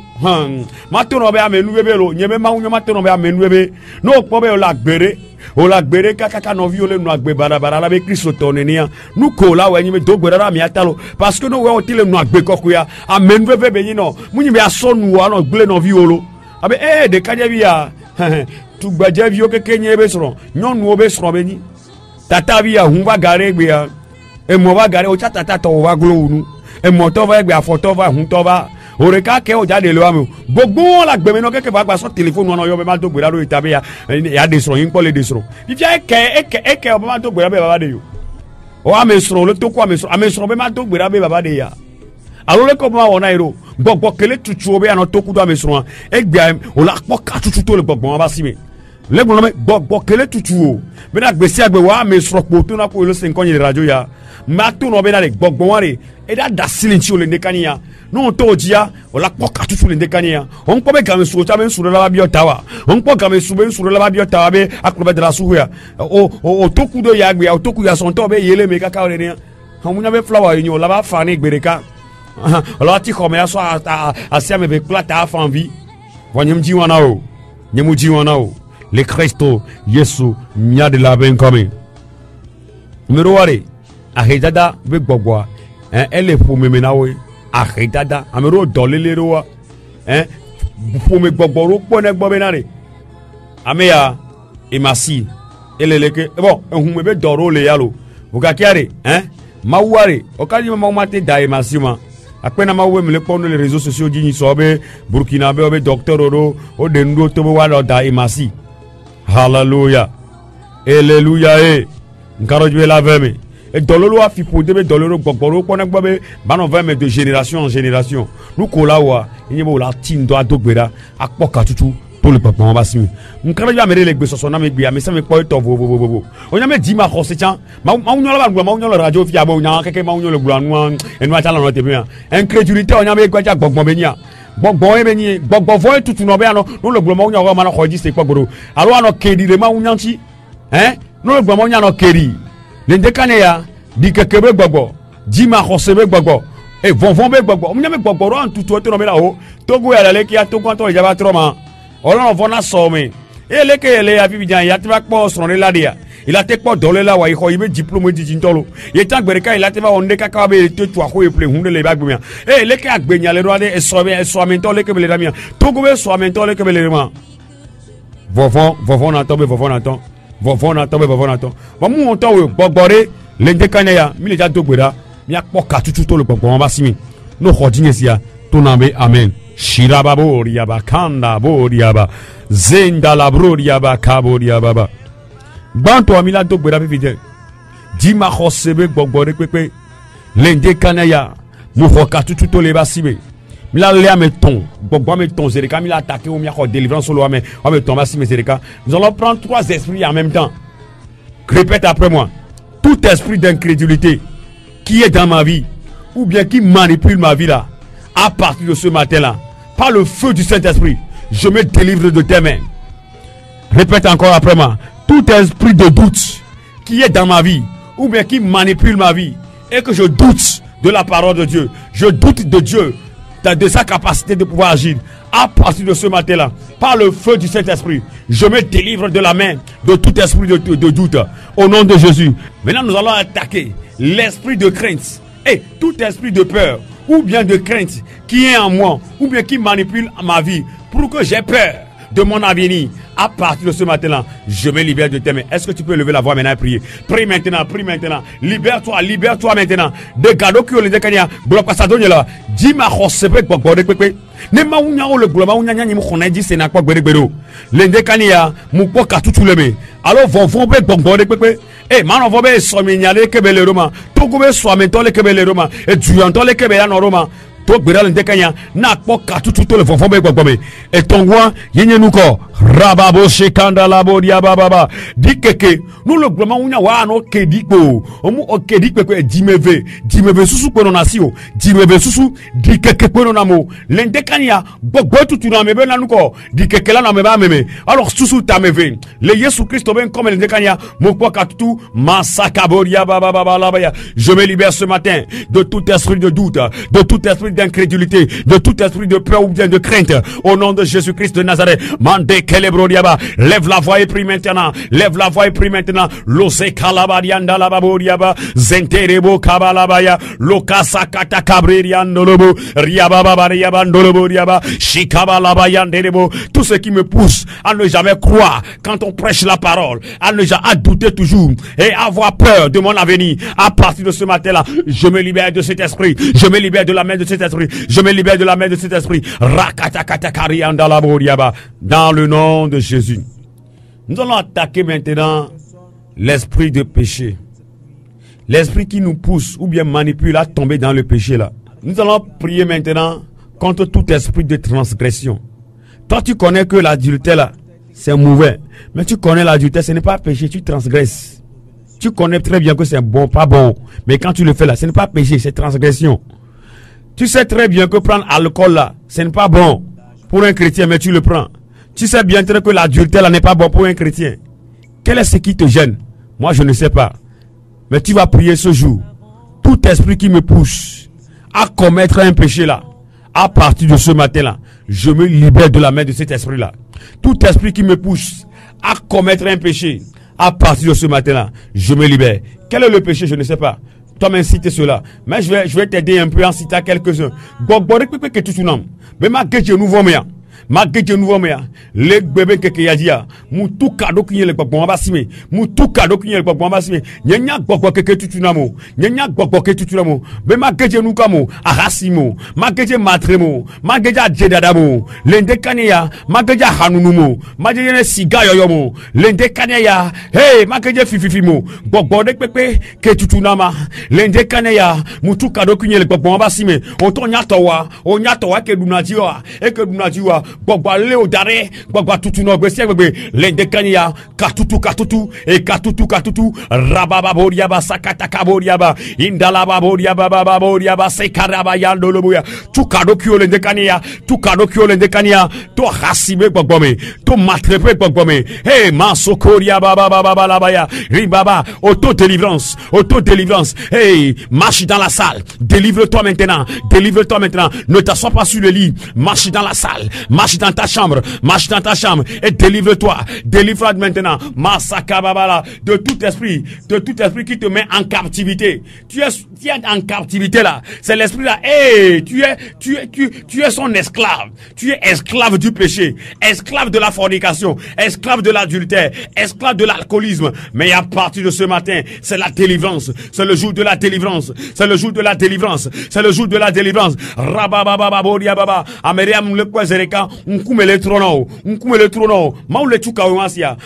matono be amenu bebe lo nyeme ma unyo matono be amenu bebe no pobe o la gbere kaka no viole no agbe barabara la be Kristo tonenia nu kola wa nyeme do gbere ra mi atalo parce que no we o tile no agbe kokuya amenu bebe be yino munyi be asonu wa no gble no violo abe de kaje bia tu gbaje vio keke nyebe soro nyonu obe soro be ni tata bia hunwa gare gbe ya e mo wa gare o cha tata to wa glo unu e mo to va gbe afoto va hun to va oreka ke o jade lo amu gbogbo la gbeme no keke va gba so telephone no yo be ma to gbera lo itabe ya de soro yin po le de soro bi fi eke o ma to gbera be baba de yo o ame soro lo to ko ame soro be ma to gbera be baba de ya alo le ko ma wona iro gbogbo kele tutu o be ana to ku do ame soro egbe o la po ka tutu to le gbogbo ba si me le gbogbo kele tutu o be na gbe si agbe wa ame soro po to na ko lo se nkan yin radio ya ma to no be na le gbogbo wa re e da silinti o le nekania no to jia o la poka tutu le nekania on ko be game so ta be suru la bi otawa on ko game su be suru la bi otawa be akrobe de la suya o toku do ya gbe o toku ya son to be yele me kaka o le ni hamunya be flower yin o la ba fa ni gbereka o la ti ko me aso asia me be plata fa envie wanyem ji wana o nyemu ji wana o le Kristo Yesu nya de la ben comme numero ware ahedada be gbogbo ele fome menawe ahedada amero dolelero wa fome gbogbo ro po ne gbo benare ameya emasi eleleke bon ehun be doro le yalo bukakiare maware okani mate da emasi ma apena mawe mele pono les réseaux sociaux di sobe Burkina be obe docteur oro o de ndo to wa lo da emasi hallelujah hallelujah nkarojwe la veme et dololo a fi podebe dololo gbogboro pona gbobe bano 20 de génération en génération nous kola wa nyebo la tindo adogbera akpoka tutu to le papa ba simi nkarojwe amere le gbe soso na me gbe amesa me po to vo onya me di ma khose chan ma unyo la ma unyo la radio fi abo nya keke ma unyo le gura nu enu atala no tebia incrédulité onya me gbaja gbogbo be nia gbogbo e be ni gbogbo vo tutu no be ano no le gura ma unyo ma na khoji se gbogbo alo ano kedi le ma unyanchi no le gura ma unya no kedi le ndekane ya di kekebe gbogbo jima khosebe gbogbo e vonvon be gbogbo omunya me gbogbo ro antutu to no me la ho togo ya le ki atogo to jaba troma olorun fona so me eleke ele ya bibi jan ya ti ba po so re ladia ila te po dole la wa iho ibe diplôme di jintolo ye tan gbere ka ila te ba onde kaka be te tu aho e ple hunde le ba gbemia eleke agbenya le ro ade so me to le ke le damia togo be so me to le ke le ma vovon na to be vovon na to ba mu on to we gbogbore le dekanya ya mi le ja dogbera mi akpoka tutu to le gbogbo ba simi no khodinesia to na be amen shiraba boria ba kanda boria ba zenda la broria ba kaboria baba banto mi la dogbera pe fide di ma khosebe gbogbore pepe le dekanya ya mu khoka tutu to le ba simi mi la le ameton gbogbo ameton zereka mi la attaquer o mi akho délivrance solo ameton ba simi zereka nous allons prendre trois esprits en même temps. Répète après moi. Tout esprit d'incrédulité qui est dans ma vie ou bien qui manipule ma vie là, à partir de ce matin-là, par le feu du Saint-Esprit, je me délivre de tes mains. Répète encore après moi. Tout esprit de doute qui est dans ma vie ou bien qui manipule ma vie et que je doute de la parole de Dieu, je doute de Dieu, de sa capacité de pouvoir agir. À partir de ce matin-là, par le feu du Saint-Esprit, je me délivre de la main de tout esprit de doute. Au nom de Jésus. Maintenant, nous allons attaquer l'esprit de crainte et tout esprit de peur ou bien de crainte qui est en moi ou bien qui manipule ma vie pour que j'ai peur de mon avenir. À partir de ce matin-là, je me libère de tes mains. Est-ce que tu peux lever la voix maintenant et prier? Prie maintenant, prie maintenant. Libère-toi maintenant. De cadeaux qui ont les décanias. Bloque pas ça donne là. Dis-moi, recevez pepe. Ne ma unya o le gloma unya nya ni mo khona di se na kwa gberegbero. Le décania, mu po ka tutu le me. Alors vont be gbongbore pepe. Man vont be so me nyale kebe le roma. Togo be so me to le kebe le roma. E duyan to le kebe ya no roma. to gbera le ndekanya na kpo katutu to le fofo be gbogbome etongwa yenye nuko rababo shikanda labo dia baba dikeke nu le gboma unya wa no kedikpo omu okedikpe ko dimeve susu ko na si o dimeve susu dikeke ko na mo le ndekanya gbogbo tutu na mebe na nuko dikeke la na meba meme alors susu tameve le Yesu Christ ben comme le ndekanya mo kpo katutu masakaboria baba la. Je me libère ce matin de tout esprit de doute, de tout esprit d'incrédulité, de tout esprit de peur ou bien de crainte. Au nom de Jésus-Christ de Nazareth, mande kelebrodiaba, lève la voix et prie maintenant, lève la voix et prie maintenant. Lose kalabadianda la baboriaba, zenterebo kabalabaya, lokasa kata kabririandolobo, riababa riabandolobo riaba, shikabalabayanderebo. Tout ce qui me pousse à ne jamais croire quand on prêche la parole, à ne jamais douter toujours et avoir peur de mon avenir. À partir de ce matin-là, je me libère de cet esprit. Je me libère de la main de cet esprit. Je me libère de la main de cet esprit. Dans le nom de Jésus. Nous allons attaquer maintenant l'esprit de péché. L'esprit qui nous pousse ou bien manipule à tomber dans le péché là. Nous allons prier maintenant contre tout esprit de transgression. Toi, tu connais que l'adultère là, c'est mauvais. Mais tu connais l'adultère, ce n'est pas péché, tu transgresses. Tu connais très bien que c'est bon, pas bon. Mais quand tu le fais là, ce n'est pas péché, c'est transgression. Tu sais très bien que prendre alcool là, ce n'est pas bon pour un chrétien, mais tu le prends. Tu sais bien que l'adultère là n'est pas bon pour un chrétien. Quel est ce qui te gêne? Moi, je ne sais pas. Mais tu vas prier ce jour. Tout esprit qui me pousse à commettre un péché là, à partir de ce matin là, je me libère de la main de cet esprit là. Tout esprit qui me pousse à commettre un péché, à partir de ce matin-là, je me libère. Quel est le péché? Je ne sais pas. Toi, m'inciter cela. Mais je vais t'aider un peu en citant quelques-uns. Que tu sounam. Mais ma gueule, je nous vois bien. Magge nouveau mea le bebe keke yadia mutu kado kinye le gbogbo basime mutu kado kinye le gbogbo basime nyanya gbogbo keke tutunamo nyanya gbogbo keke tutunamo be magge nou kamo arasimo magge matremo magge jedadamo lende kaneya magge hanunumo magge ne siga yoyomo lende kaneya hey magge fififimo gbogbo de pepe ke tutunama lende kaneya mutu kado kinye le gbogbo basime otonya towa ke dunajiwa e ke dunajiwa gbogbo le odare gbogbo tutuno gbese gbegbe lende kanya katutu e katutu rababa boriaba sakata kaboriaba indalaba boriaba baba boriaba sekaraba yandolobuya tukado kyo lende kanya to hasibe gbogbo me to matrepe gbogbo me hey masokoria baba labaya ribaba auto délivrance hey marche dans la salle délivre-toi maintenant ne t'assois pas sur le lit, marche dans la salle, marche dans ta chambre et délivre-toi maintenant Masakababala de tout esprit qui te met en captivité. Tu es en captivité là, c'est l'esprit là. Hey, tu es son esclave. Tu es esclave du péché, esclave de la fornication, esclave de l'adultère, esclave de l'alcoolisme. Mais à partir de ce matin, c'est la délivrance, c'est le jour de la délivrance, Rabababa boria baba ameriam le kwazereka nkumele trono maule tuka wansia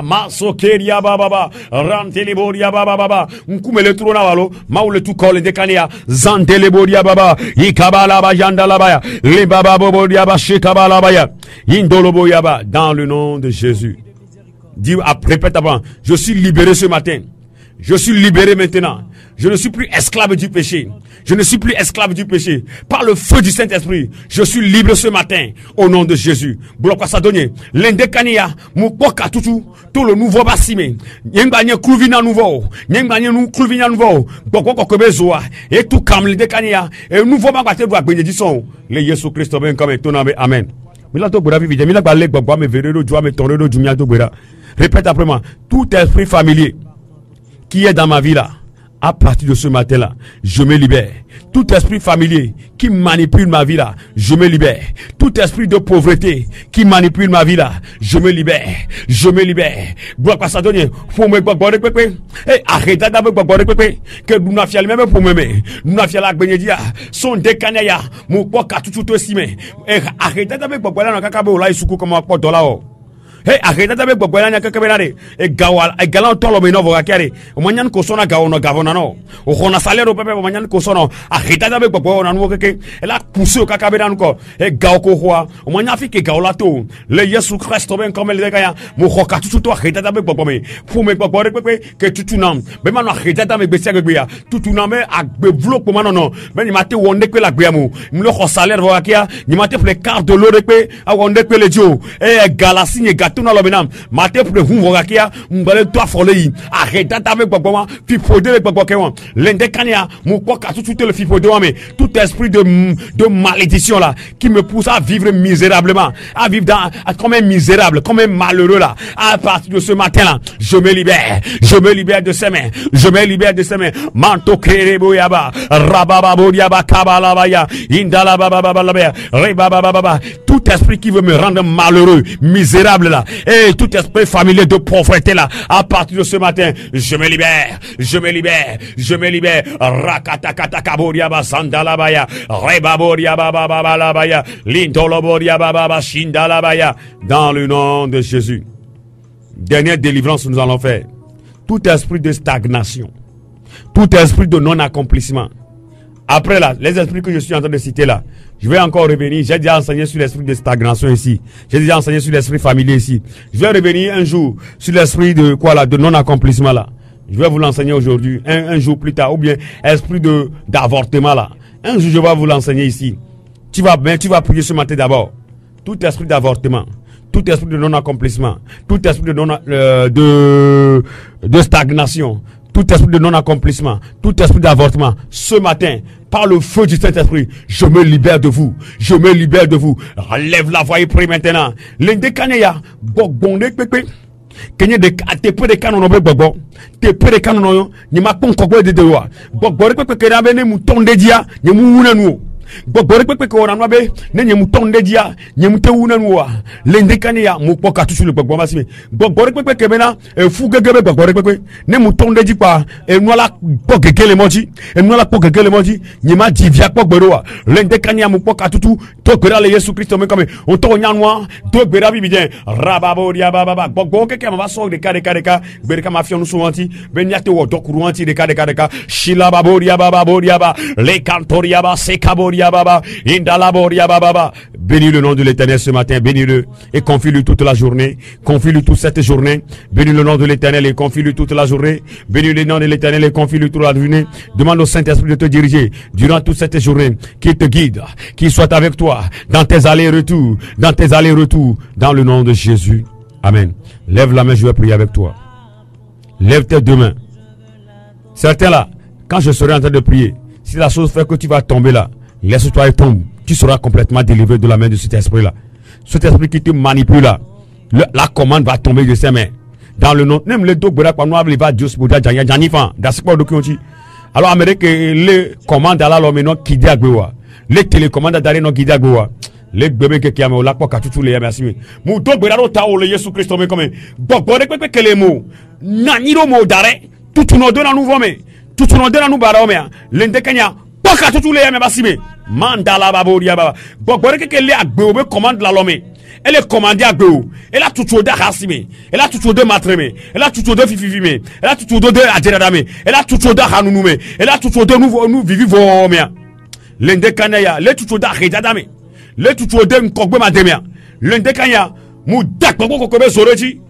masokeria baba rantele boria baba nkumele trono walo maule tuka le dekania zantele boria baba ikabala bajanda labaya le baba boria ba shikabala baya indolo boya ba dans le nom de Jésus. Dis répète avant, je suis libéré ce matin. Je suis libéré maintenant. Je ne suis plus esclave du péché. Par le feu du Saint-Esprit, je suis libre ce matin. Au nom de Jésus. Bloquez ça donner. L'indécania, moupoka tutu, tout le nouveau bassime. Nyenganye kluvina nouveau. Boko kobezoa. Et tout comme l'indécania. Et nouveau bagate voix bénédiction. Le Jésus Christ ben comme ton nom. Amen. Milato bora vivi. Milato balek baba me verero joie me torero jumia to bora. Répète après moi. Tout esprit familier qui est dans ma vie là, à partir de ce matin-là, je me libère. Tout esprit familier qui manipule ma vie là, je me libère. Tout esprit de pauvreté qui manipule ma vie là, je me libère. Bois quoi ça donne? Faut me gbogbo pepe. Eh arrêtez d'abord gbogbo pepe. Que nous n'a fiel même pour me. Nous n'a fiel la benedia. Son décanaya, mon quoi ka tout aussi mais. Eh arrêtez d'abord gbogbo là na kakabo là isuku comme un pot là. Hey, arrêtez avec Boboyana Kakabelare, et Galant Tolomino Vogakari, au Manian Kosona Gaono Gavonano, au Rona Salaire au Pépé, au Manian Kosono, arrêtez avec Boboyana Wokeke, et là, poussé au Kakabelanko, et Gaoko Roi, au Maniafik et Gaolato, le Yesu Christ, comme le Gaya, Mohoka, tout toi, arrêtez avec Bobome, pour me Bobore, que tu n'as, mais maintenant, arrêtez avec Bessia, tout n'as, à Bevlo, pour non, mais il m'a dit, on est que la Guamou, le salaire Vogakia, il m'a dit, pour les cartes de l'eau, à on est que les Joe, et Galasine et Gatuna Lobenam, Maté pour le Vogakia, Mbale toi folie, arrêtez avec Boboma, Fipode avec Bobokewan, l'Indekania, mon coq a tout le Fipode, mais tout esprit de malédiction là, qui me pousse à vivre misérablement, à vivre comme un misérable, comme un malheureux là, à partir de ce matin là, je me libère de ses mains, je me libère de ses mains, Manto Kereboyaba, Rabababodiaba, Kabalabaya, Indalababababaya, Rebabababa, tout esprit qui veut me rendre malheureux, misérable là, et tout esprit familier de pauvreté là, à partir de ce matin, je me libère, Rakatakatakaboria Sandalabaya, Rebaboria Babalabaya, Lintoloboria Baba Shindalabaya, dans le nom de Jésus. Dernière délivrance que nous allons faire. Tout esprit de stagnation, tout esprit de non-accomplissement. Après là, les esprits que je suis en train de citer là, je vais encore revenir. J'ai déjà enseigné sur l'esprit de stagnation ici. J'ai déjà enseigné sur l'esprit familier ici. Je vais revenir un jour sur l'esprit de quoi là, de non-accomplissement là. Je vais vous l'enseigner aujourd'hui, un jour plus tard, ou bien esprit d'avortement là. Un jour je vais vous l'enseigner ici. Tu vas prier ce matin d'abord. Tout esprit d'avortement, tout esprit de non-accomplissement, tout esprit de stagnation, tout esprit de non-accomplissement, tout esprit d'avortement, ce matin, par le feu du Saint-Esprit, je me libère de vous. Je me libère de vous. Relève la voix et prie maintenant. L'indécanéa, bonne pepe. Kenye de te peu de canon be bobo te peu de canon ni ma pon ko de wa bobo re pepe kena be ne mouton de dia ni mu wuna nu bobo re pepe ko na be ne ni mouton de dia ni mu te wuna nu wa lende kania mu poka tout sur le bobo masime bobo re pepe ke mena e fu gege be bobo re pepe ne mouton de di pa e no la po gege le moji e no la po gege le moji ni ma di via po gboro wa lende kania mu poka tout to gbera le Yesu Christ me comme on to nyanwa do gbera bi bien rababo dia baba bobo ke ma so de kare bereka mafia nous somanti beniate wo dokuruanti de kare shila baboria baba le cantoria ba sekaboria baba indalaboria baba. Bénis le nom de l'Éternel ce matin, bénis-le et confie-lui toute la journée, confie-lui toute cette journée. Bénis le nom de l'Éternel et confie-lui toute la journée. Bénis le nom de l'Éternel et confie-lui toute la journée. Demande au Saint-Esprit de te diriger durant toute cette journée, qu'il te guide, qu'il soit avec toi dans tes allers-retours, dans le nom de Jésus. Amen. Lève la main, je vais prier avec toi. Lève tes deux mains. Certains là, quand je serai en train de prier, si la chose fait que tu vas tomber là, laisse-toi et tombe. Tu seras complètement délivré de la main de cet esprit-là. Cet esprit qui te manipule là, la commande va tomber de ses mains. Dans le nom, même les deux bras, quand nous avons Dios Bouddha, Janifan, d'Asport de Kionti. Alors, Amérique, les commandes à la loi, maintenant, qui dit à Gouwa. Les télécommandes à Daré, qui dit à Gouwa. Les bébés qui ont la poque à tout les merci. Mon dos beraro ta ou le Jésus Christ mais comme bokore que les mots naniro mo dare tout nous donne à nous vomé tout nous donne à nous baromé l'indekanya poque à tout les merci mandala baboria baba bokore que les agbe commande la lomé elle est commandée à Gou. Elle a tout de Hassime. Elle a tout de Matreme. Elle a tout de Fifime. Elle a tout de Adjeradame. Elle a tout de Hanoume. Elle a tout de nous vivons. L'indekanya, les tout de Redadame. Le tutu de nkogbe mademia le ndekanya mu dakbo kokobe soreji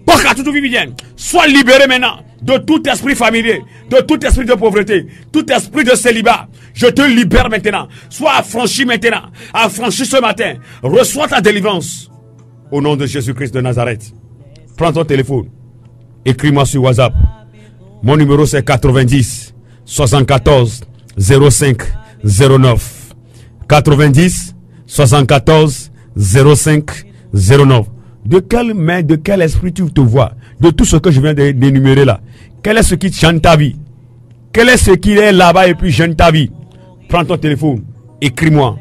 poka tutu vivien sois libéré maintenant de tout esprit familier, de tout esprit de pauvreté, tout esprit de célibat. Je te libère maintenant. Sois affranchi maintenant, affranchi ce matin. Reçois ta délivrance au nom de Jésus-Christ de Nazareth. Prends ton téléphone, écris-moi sur WhatsApp. Mon numéro c'est 90 74 05 09 90 74 05 09. De quelle main, de quel esprit tu te vois? De tout ce que je viens d'énumérer là. Quel est ce qui chante ta vie? Quel est ce qui est là-bas et puis chante ta vie? Prends ton téléphone, écris-moi.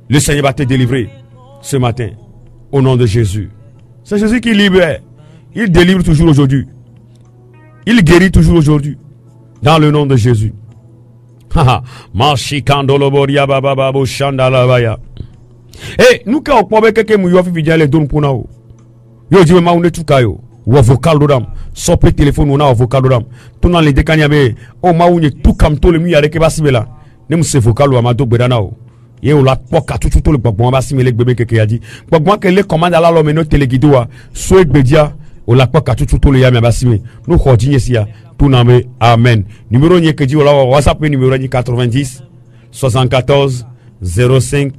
Le Seigneur va te délivrer ce matin. Au nom de Jésus. C'est Jésus qui libère. Il délivre toujours aujourd'hui. Il guérit toujours aujourd'hui. Dans le nom de Jésus. Et nous, quand on peut quelqu'un mouillot, il vient les donner pour nous. Yo dit ma une tout kayo. Ou vocal dodam. Sope téléphone on a vocal dodam. Tout dans les décaniabe. O ma une tout comme tout le mi avec basibela. Ne me se vocal ou amado bedana o. Ye o la poka tout le gbogbo basimele bébé que a dit. Gbogbo que les commandes à la lomeno téléguidoa. So egbedia o la poka tout le yami basime. Nous chodinye sia. Tout name amen. Numéro ni que dit o WhatsApp numéro ni 90 74 05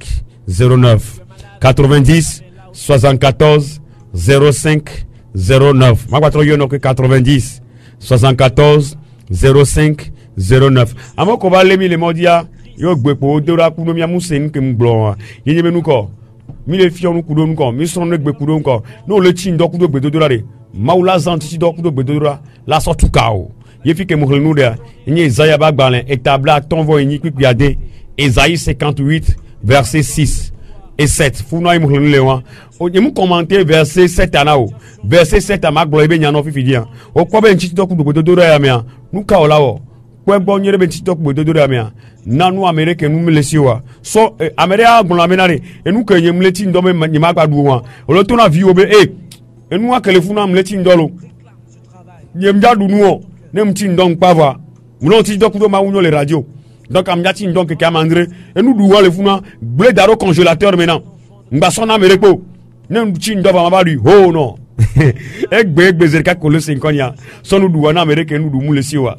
09 90 74 05 09. Ma patron yo no que 90 74 05 09. Amo ko ba lemi le modia yo gbepo dora kuno mi amusen ke mgblo. Yenye benu ko. Mi le fion nu kudo nu ko. Mi son ne gbe kudo nu ko. No le chin do kudo gbe dodora re. Maula zanti do kudo gbe dodora. La so tukao. Ye fi ke mo nu de. Yenye Isaiah ba gbalin établa ton vo yin pi piade. Isaïe 58 verset 6 et 7. Founo mo nu le wa. O yemu commenter verset 7 anao. Verset 7 a ma glo ebe nyano fi fidia. O ko be nchi do kudo gbe dodora ya mea. Nu ka olawo. Kwe bonye be nchi do gbe dodora ya mea. Nanu Amerique nous me lesiwa so Amerique gbon amenare enu ke nyem leti ndo me nyima gbadu wa olo to na vi obe enu akele funa am leti ndolo nyem jadu nu o ne mti ndon pava muno ti dokudo ma wunyo le radio donc am jati ndon ke kamandre enu du wa le funa blé daro congélateur maintenant ngba son Amerique po ne mti ndo ba ma du ho no egbe zerka ko le 5 ya so nu du wa na Amerique enu du mu lesiwa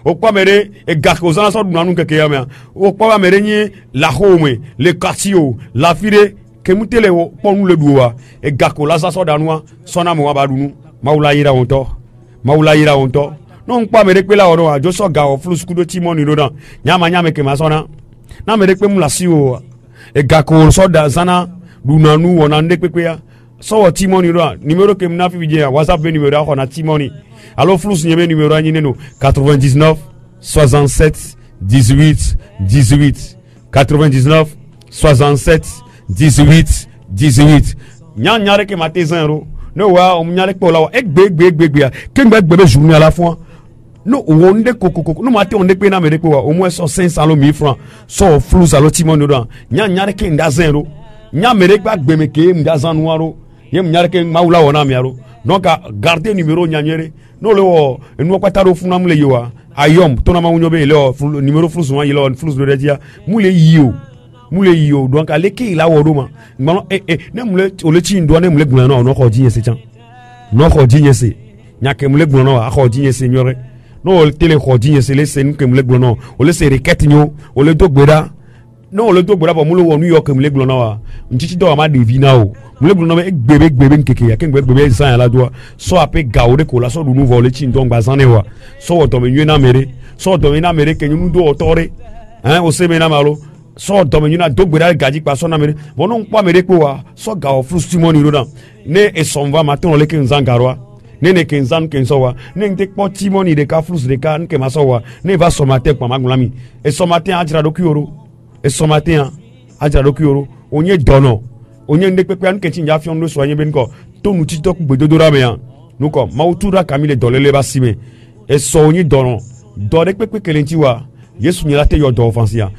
o kwa mere e gakozana so dunanu keke ya o kwa mere nyi la home le katio la fire ke mutele o ponu le duwa e gakola sa so danwa sona mo abadunu maula yira onto non kwa mere pe la oro ajo so ga o flus kudo timoni rodan nyama ke masona na mere pe mu la si o e gakol so da sana dunanu wona ndekpe ya so timoni rodan numéro ke mna fi bidje WhatsApp numéro ko na timoni. Alors flou signé numéro 99 67 18 18 99 67 18 18 nyare ke maté 0 no wa nyare ko la egbe kengbe gbebe journée à la fois no wonde kokoko no maté onde pe na me ko au moins 500 1000 francs so flou salo timon do nyare ke nda 0 nyamere gba gbeme ke nda zanwaro yem nyare ke maula wona miaro donc garder numéro nyanyere no le wo enu kwataro funa mule yiwa ayom to na ma unyo be le numéro flou souvent yelo flou de dia mule yiyo donc aleke ila wo doma ngano ne mule o le chi ndo ne mule gbuna no ko jinye se chan no ko jinye se nyake mule gbuna no a ko jinye se nyore no o tele ko jinye se le se nke mule gbuna no o le se requête nyo o le dogbeda no le dogbeda ba mule wo New York mule gbuna no wa nchichi do ma devina o mule gbuna no gbebe nkeke ya gbebe san ya la doa so ape gaode ko la so du nouveau le chi ndo ngba zane wa so to me nyena mere so to me na mere ke nyunu do otore o se me na malo so to me nyuna dogbeda gaji pa so na mere bono nkwa mere ko wa so ga o frustimoni rodan ne e sonva matin le ke nzangarwa ne ke nzan ke nsowa ne nte po timoni de ka frus de ka nke masowa ne va so matin kwa magulami e so matin ajira do kyoro e so matin ajira do kyoro onye dono onye ndekpepe an ketin ya fion do so anye ben ko to nu ti tok bedodora me ya nu ko mautura kamile dolele basime e so onye dono do dekpepe kelenti wa yesu nyela te yo do offensia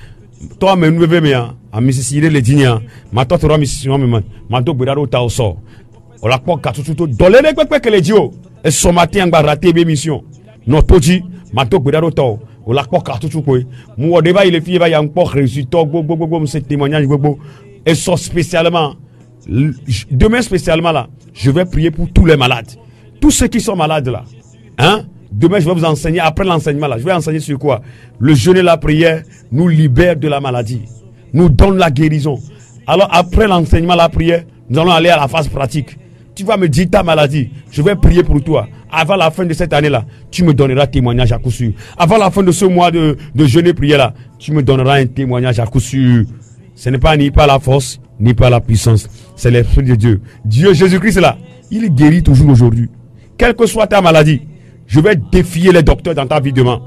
to amenu bebe me ya amisisire le dinya ma to to amisisiro me ma do gbedaro ta o so o la po katutu dolele dekpepe keleji o e so matin ngba rater be mission no toji ma do gbedaro to o la po katutu ko mu o deba ile fie ba ya npo résultat gbogbo ce témoignage gbogbo. Et ça spécialement, demain spécialement là, je vais prier pour tous les malades. Tous ceux qui sont malades là. Hein? Demain, je vais vous enseigner, après l'enseignement là, je vais enseigner sur quoi? Le jeûne et la prière nous libèrent de la maladie. Nous donne la guérison. Alors après l'enseignement, la prière, nous allons aller à la phase pratique. Tu vas me dire ta maladie. Je vais prier pour toi. Avant la fin de cette année-là, tu me donneras témoignage à coup sûr. Avant la fin de ce mois de jeûne et prière là, tu me donneras un témoignage à coup sûr. Ce n'est pas ni par la force, ni par la puissance. C'est l'Esprit de Dieu. Dieu, Jésus-Christ là, il guérit toujours aujourd'hui. Quelle que soit ta maladie, je vais défier les docteurs dans ta vie demain.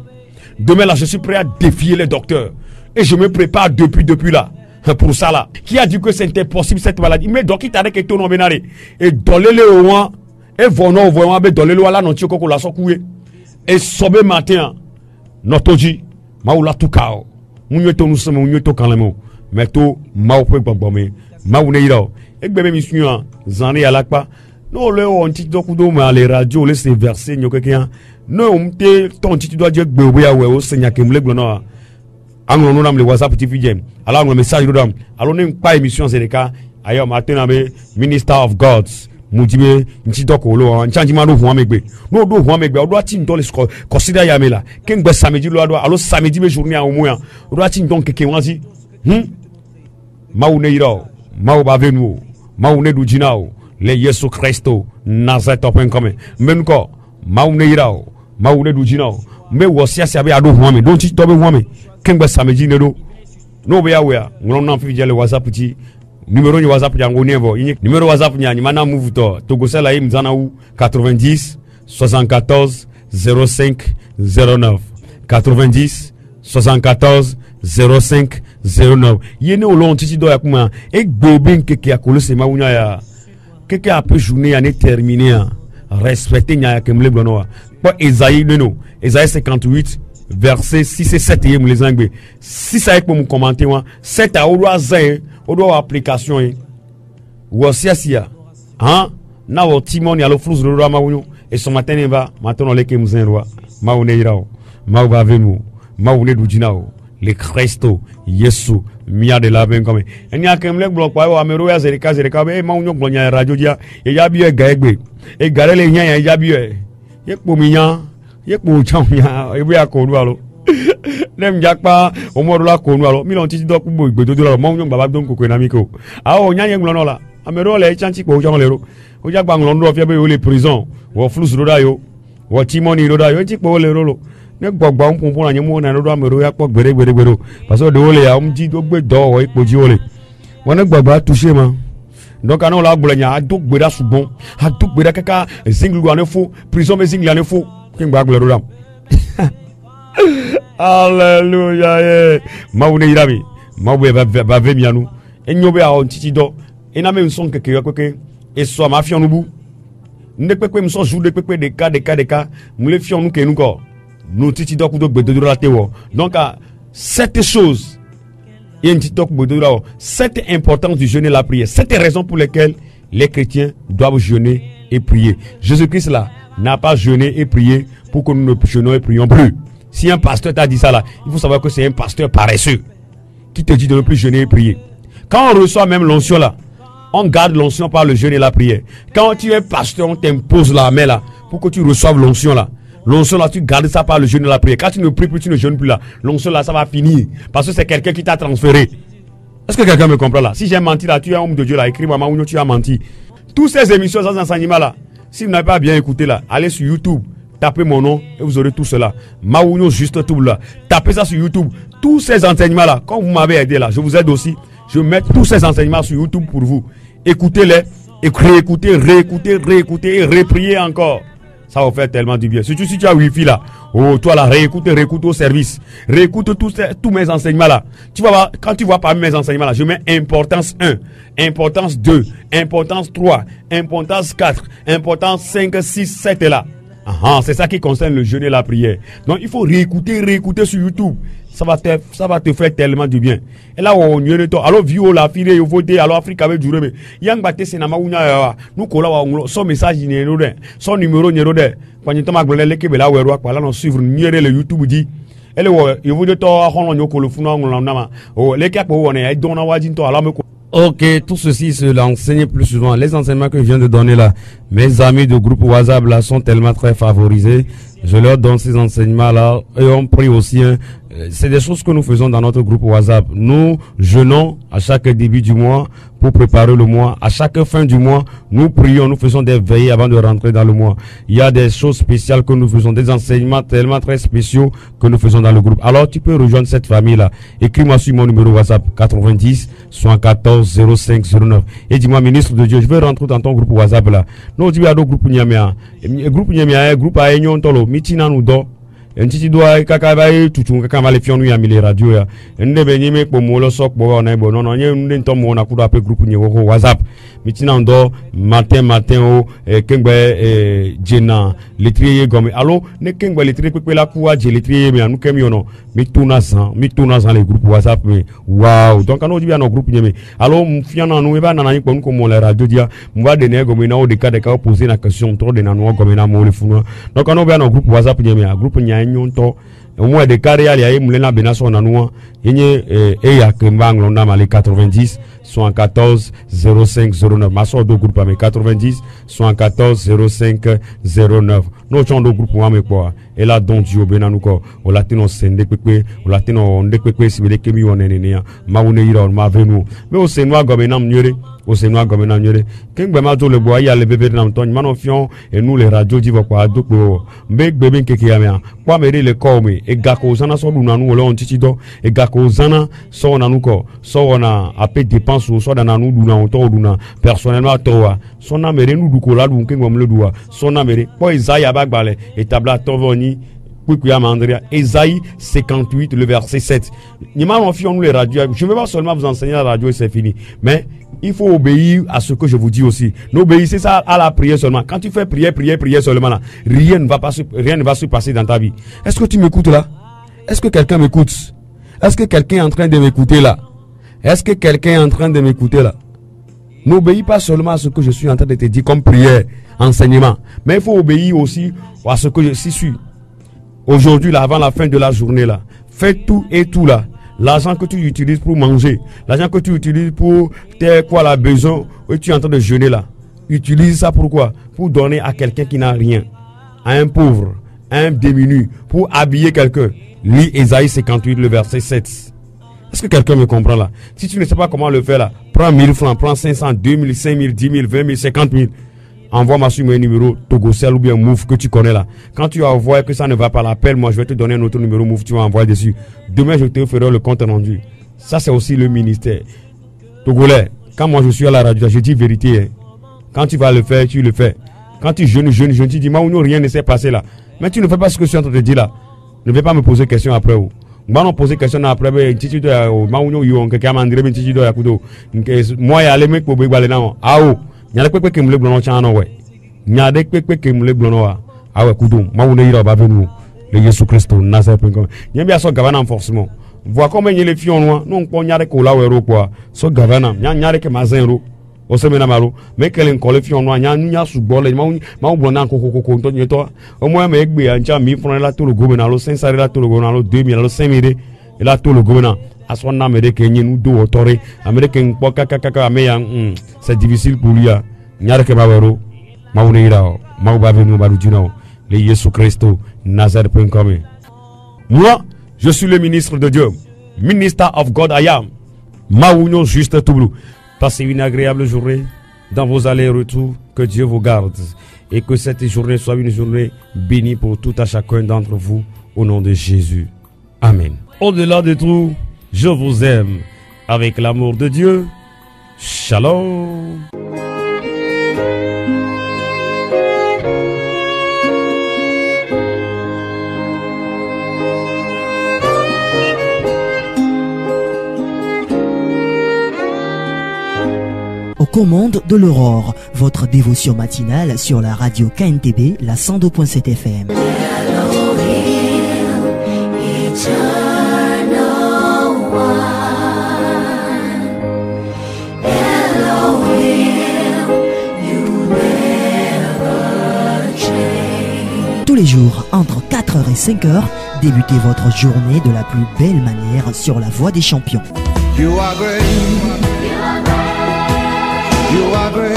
Demain là, je suis prêt à défier les docteurs. Et je me prépare depuis là. Pour ça là. Qui a dit que c'était possible cette maladie? Mais donc il t'a dit que tout le monde est et dolele au moins. Et vono voyons be dolele wala non tioko la sokoué. Et sobe matin. Notoji. Maoula tukao. Munyo to nous sommes munyo to kanlemo. Mais to maopé gbogbo me. Maoune ira. Et bébé mission zane alakpa. Non, le on ti do kudo ma les radio les c'est verser nyo quelqu'un. Non, on te ton ti dois dire gbe ya we o senya ke mle gbono. Anglo no nam le WhatsApp ti fi jem. Alors on message do dam. Alors ne pas émission c'est le cas. Ayo matin na be Minister of Gods. Mujibe nti doko lo nchanji ma do hu amegbe. No do hu amegbe. O do ati ndo le consider ya me la. Ken gbe samedi lo ado. Alors samedi be journée a omo ya. O do ati ndo keke wanzi. Maou ne ira. Maou ba venu. Maou ne du jinao. Le Yesu Christo Nazareth open come men ko maune irao maune du jinao me wo sia sia be ado ho me don ti to be ho me kengba sameji ne do no be awea ngron na fi jele WhatsApp ti numéro ni WhatsApp jango nevo numéro WhatsApp nya ni mana move to go sala im zana u 90 74 05 09 90 74 05 09 yene olon ti do yakuma e gbebe nkeke akolo se mawunya ya quelqu'un a pu journée année terminée respecter nya kemle blono pas Esaïe non Esaïe 58 verset 6 et 7 et les anglais si ça est pour me commenter moi 7 à odo application ou sia hein na o timon ya lo flux ro ma wonyo et ce matin va maintenant les kemzen roi ma one irao ma ba vemu ma one du jinao le Christo Yesu mia de la ben comme eni akemle block pa wa mero ya zerika be ma unyo glonya radio dia e ya bi e ga egbe e gare le yan ya bi e ye po mi yan ye po chan ya e bi akoru alo nem jakpa o mo la ko nu alo mi lon ti do ku bo igbe do lo ma unyo baba don koko na mi ko a o yan yen glono la amero le chanti po chan le ro o jagba nglon do fi be o le prison wo flus ro da yo wo timoni ro da yo ti po le ro lo ne gbogbo un pompon na nyemo na do amero ya po gbere parce que de ole ya umji do gbe do o ipoji ole won ne gbogbo toucher ma donc anon la gbolanya ado gbera sugbon ado gbera kaka zinglu ane fo prison me zinglu ane fo kin gba gbero dam hallelujah mawune irabi mawbe ba ve mianu enyobe a on titi do ina me nson keke yo keke e so ma fi onubu ne pepe mso jou de pepe de ka mule fi onu ke nu ko nous titi doku do gbedo la tewo donc cette chose et une TikTok bodo cette importance du jeûne et la prière, cette raison pour lesquelles les chrétiens doivent jeûner et prier. Jésus-Christ là n'a pas jeûné et prié pour que nous ne jeûnons et prions plus. Si un pasteur t'a dit ça là, il faut savoir que c'est un pasteur paresseux qui te dit de ne plus jeûner et prier. Quand on reçoit même l'onction là, on garde l'onction par le jeûne et la prière. Quand tu es pasteur, on t'impose la main là pour que tu reçoives l'onction là. L'onction là, tu gardes ça par le jeûne et la prière. Quand tu ne pries plus, tu ne jeûnes plus là. L'onction là, ça va finir. Parce que c'est quelqu'un qui t'a transféré. Est-ce que quelqu'un me comprend là? Si j'ai menti là, tu es un homme de Dieu là, écris-moi, Maouno, tu as menti. Toutes ces émissions, ces enseignements là, si vous n'avez pas bien écouté là, allez sur YouTube, tapez mon nom et vous aurez tout cela. Maouno juste tout là. Tapez ça sur YouTube. Tous ces enseignements là, quand vous m'avez aidé là, je vous aide aussi. Je mets tous ces enseignements sur YouTube pour vous. Écoutez-les, et réécoutez, réécoutez et repriez encore. Ça va faire tellement du bien. Surtout si tu as Wi-Fi là. Oh, toi là, réécoute au service. Réécoute tous mes enseignements là. Tu vas voir, quand tu vois parmi mes enseignements là, je mets importance 1, importance 2, importance 3, importance 4, importance 5, 6, 7 là. C'est ça qui concerne le jeûne et la prière. Donc il faut réécouter sur YouTube. Ça va te faire tellement du bien. Et là, on y est, alors, vieux, la fille, il faut dire, alors, Afrique avait duré, mais, yang batte, c'est nama ounya, nous, kola, son message, il n'est pas son numéro, n'est pas quand il tombe à l'équipe, là, où elle doit, là, on suivre, le YouTube, dit, elle est, il vous dit, toi, on y a le fou, on les cap, on est, on a wajin, toi, alors, ok, tout ceci, c'est l'enseigner plus souvent. Les enseignements que je viens de donner là, mes amis de groupe WhatsApp là sont tellement très favorisés. Je leur donne ces enseignements là et on prie aussi. C'est des choses que nous faisons dans notre groupe WhatsApp. Nous jeûnons à chaque début du mois pour préparer le mois. À chaque fin du mois, nous prions, nous faisons des veillées avant de rentrer dans le mois. Il y a des choses spéciales que nous faisons, des enseignements tellement très spéciaux que nous faisons dans le groupe. Alors tu peux rejoindre cette famille-là. Écris-moi sur mon numéro WhatsApp 90 74 05 09 et dis-moi, ministre de Dieu, je veux rentrer dans ton groupe WhatsApp là. Non, tu vas au groupe Niamea. Groupe Niamea, groupe à Aignon Tolo, Mitina nous do. ntiti doa kaka ba tutu kaka va le fionu ya mile radio ya nde be nyime po mo lo sok bo na bo non nye nde nto mo na kudo ape groupe nye wo WhatsApp mitina ndo matin o kengbe jena letrier gomi allo ne kengbe letrier pepe la kuwa je letrier me anu kemi ono mi tuna san les groupes WhatsApp me wow donc ano dibi ano groupe nyeme allo mfiana no e ba na nyi ko nko mo la radio dia mwa de ne gomi na o de ka poser la question trop de na no gomi na mo le funu donc ano be ano groupe WhatsApp nyeme a groupe nya nyonto au moins de carré ali ay mulena benaso na no yenye ya kembang londa mali 90 74 05 09 maso do groupe ame 90 74 05 09 no chondo groupe wa me kwa et là donc Dieu benanu ko o latino sende pepe o latino nde pepe sibele kemi wonene ya mawune ira on ma venu me o senwa gomenam nyere o senwa gomenam nyere kengbe ma to le boy ya le bebe nam ton mano fion et nous les radios di kwa dokpo mbe gbebe nkeke ya me kwa mere le ko me e gako zana so du nanu le on titi do e gako zana so nanu ko so na ape dépense so da nanu du na on to du na personnellement to wa so na mere nu du ko la du kengbe mle du wa so na mere po Isaïe bagbale et tabla tovoni Isaïe 58 le verset 7. Nous les radios. Je ne vais pas seulement vous enseigner la radio et c'est fini. Mais il faut obéir à ce que je vous dis aussi. N'obéissez ça à la prière seulement. Quand tu fais prière seulement là, rien ne va se passer dans ta vie. Est-ce que tu m'écoutes là? Est-ce que quelqu'un m'écoute? Est-ce que quelqu'un est en train de m'écouter là? Est-ce que quelqu'un est en train de m'écouter là? N'obéis pas seulement à ce que je suis en train de te dire comme prière, enseignement. Mais il faut obéir aussi à ce que je suis. Aujourd'hui, là, avant la fin de la journée, là, fais tout et tout là. L'argent que tu utilises pour manger, l'argent que tu utilises pour tes quoi la besoin, et tu es en train de jeûner là. Utilise ça pour quoi? Pour donner à quelqu'un qui n'a rien, à un pauvre, à un démuni, pour habiller quelqu'un. Lis Isaïe 58, le verset 7. Est-ce que quelqu'un me comprend là? Si tu ne sais pas comment le faire là, prends 1000 francs, prends 500, 2000, 5000, 10 000, 20 000, 50 000. Envoie-moi sur mon numéro Togocel ou bien Move que tu connais là. Quand tu vas voir que ça ne va pas, l'appel, moi je vais te donner un autre numéro Move, tu vas envoyer dessus. Demain je te ferai le compte rendu. Ça c'est aussi le ministère. Togolais, quand moi je suis à la radio, je dis vérité. Hein. Quand tu vas le faire, tu le fais. Quand tu jeûnes, tu dis, Maouno, rien ne s'est passé là. Mais tu ne fais pas ce que je suis en train de te dire là. Ne vais pas me poser question après. Moi non poser question après, moi y aller mec pour bégaler non. Ah oh. Nyale pepe ke mle glono chano we nyade pepe ke mle glono wa awe kudu mawune ira ba venu le Yesu Christ Nazareth penko nyembi aso gavana forcément vois comme nyele fion no non ko nyare ko la wero kwa so gavana nyare ke mazin ro o se mena maro me kele nkole fion no nya sugbo le mawu blona kokoko nto nyeto o mo me egbe ancha mi fron la to le gomena lo 500 la to le gomena lo 2000 lo 5000 la to le gomena asona amerique nyenu do otore amerique nkpo kaka me ya c'est difficile pour lui nyare ke bawero mawune ira mawu ba venu ba dujino le Yesu Christo Nazareth.com. Moi je suis le ministre de Dieu, minister of God I am, mawunyo juste tout. Passez une agréable journée dans vos allers-retours, que Dieu vous garde et que cette journée soit une journée bénie pour tout à chacun d'entre vous au nom de Jésus. Amen. Au-delà de tout, je vous aime avec l'amour de Dieu. Shalom. Aux commandes de l'aurore, votre dévotion matinale sur la radio KNTB, la 102.7 FM. Tous les jours, entre 4h et 5h, débutez votre journée de la plus belle manière sur la voie des champions. You are great. You are great.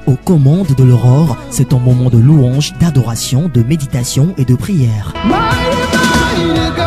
Aux commandes de l'aurore, c'est un moment de louange, d'adoration, de méditation et de prière. Mighty, mighty God.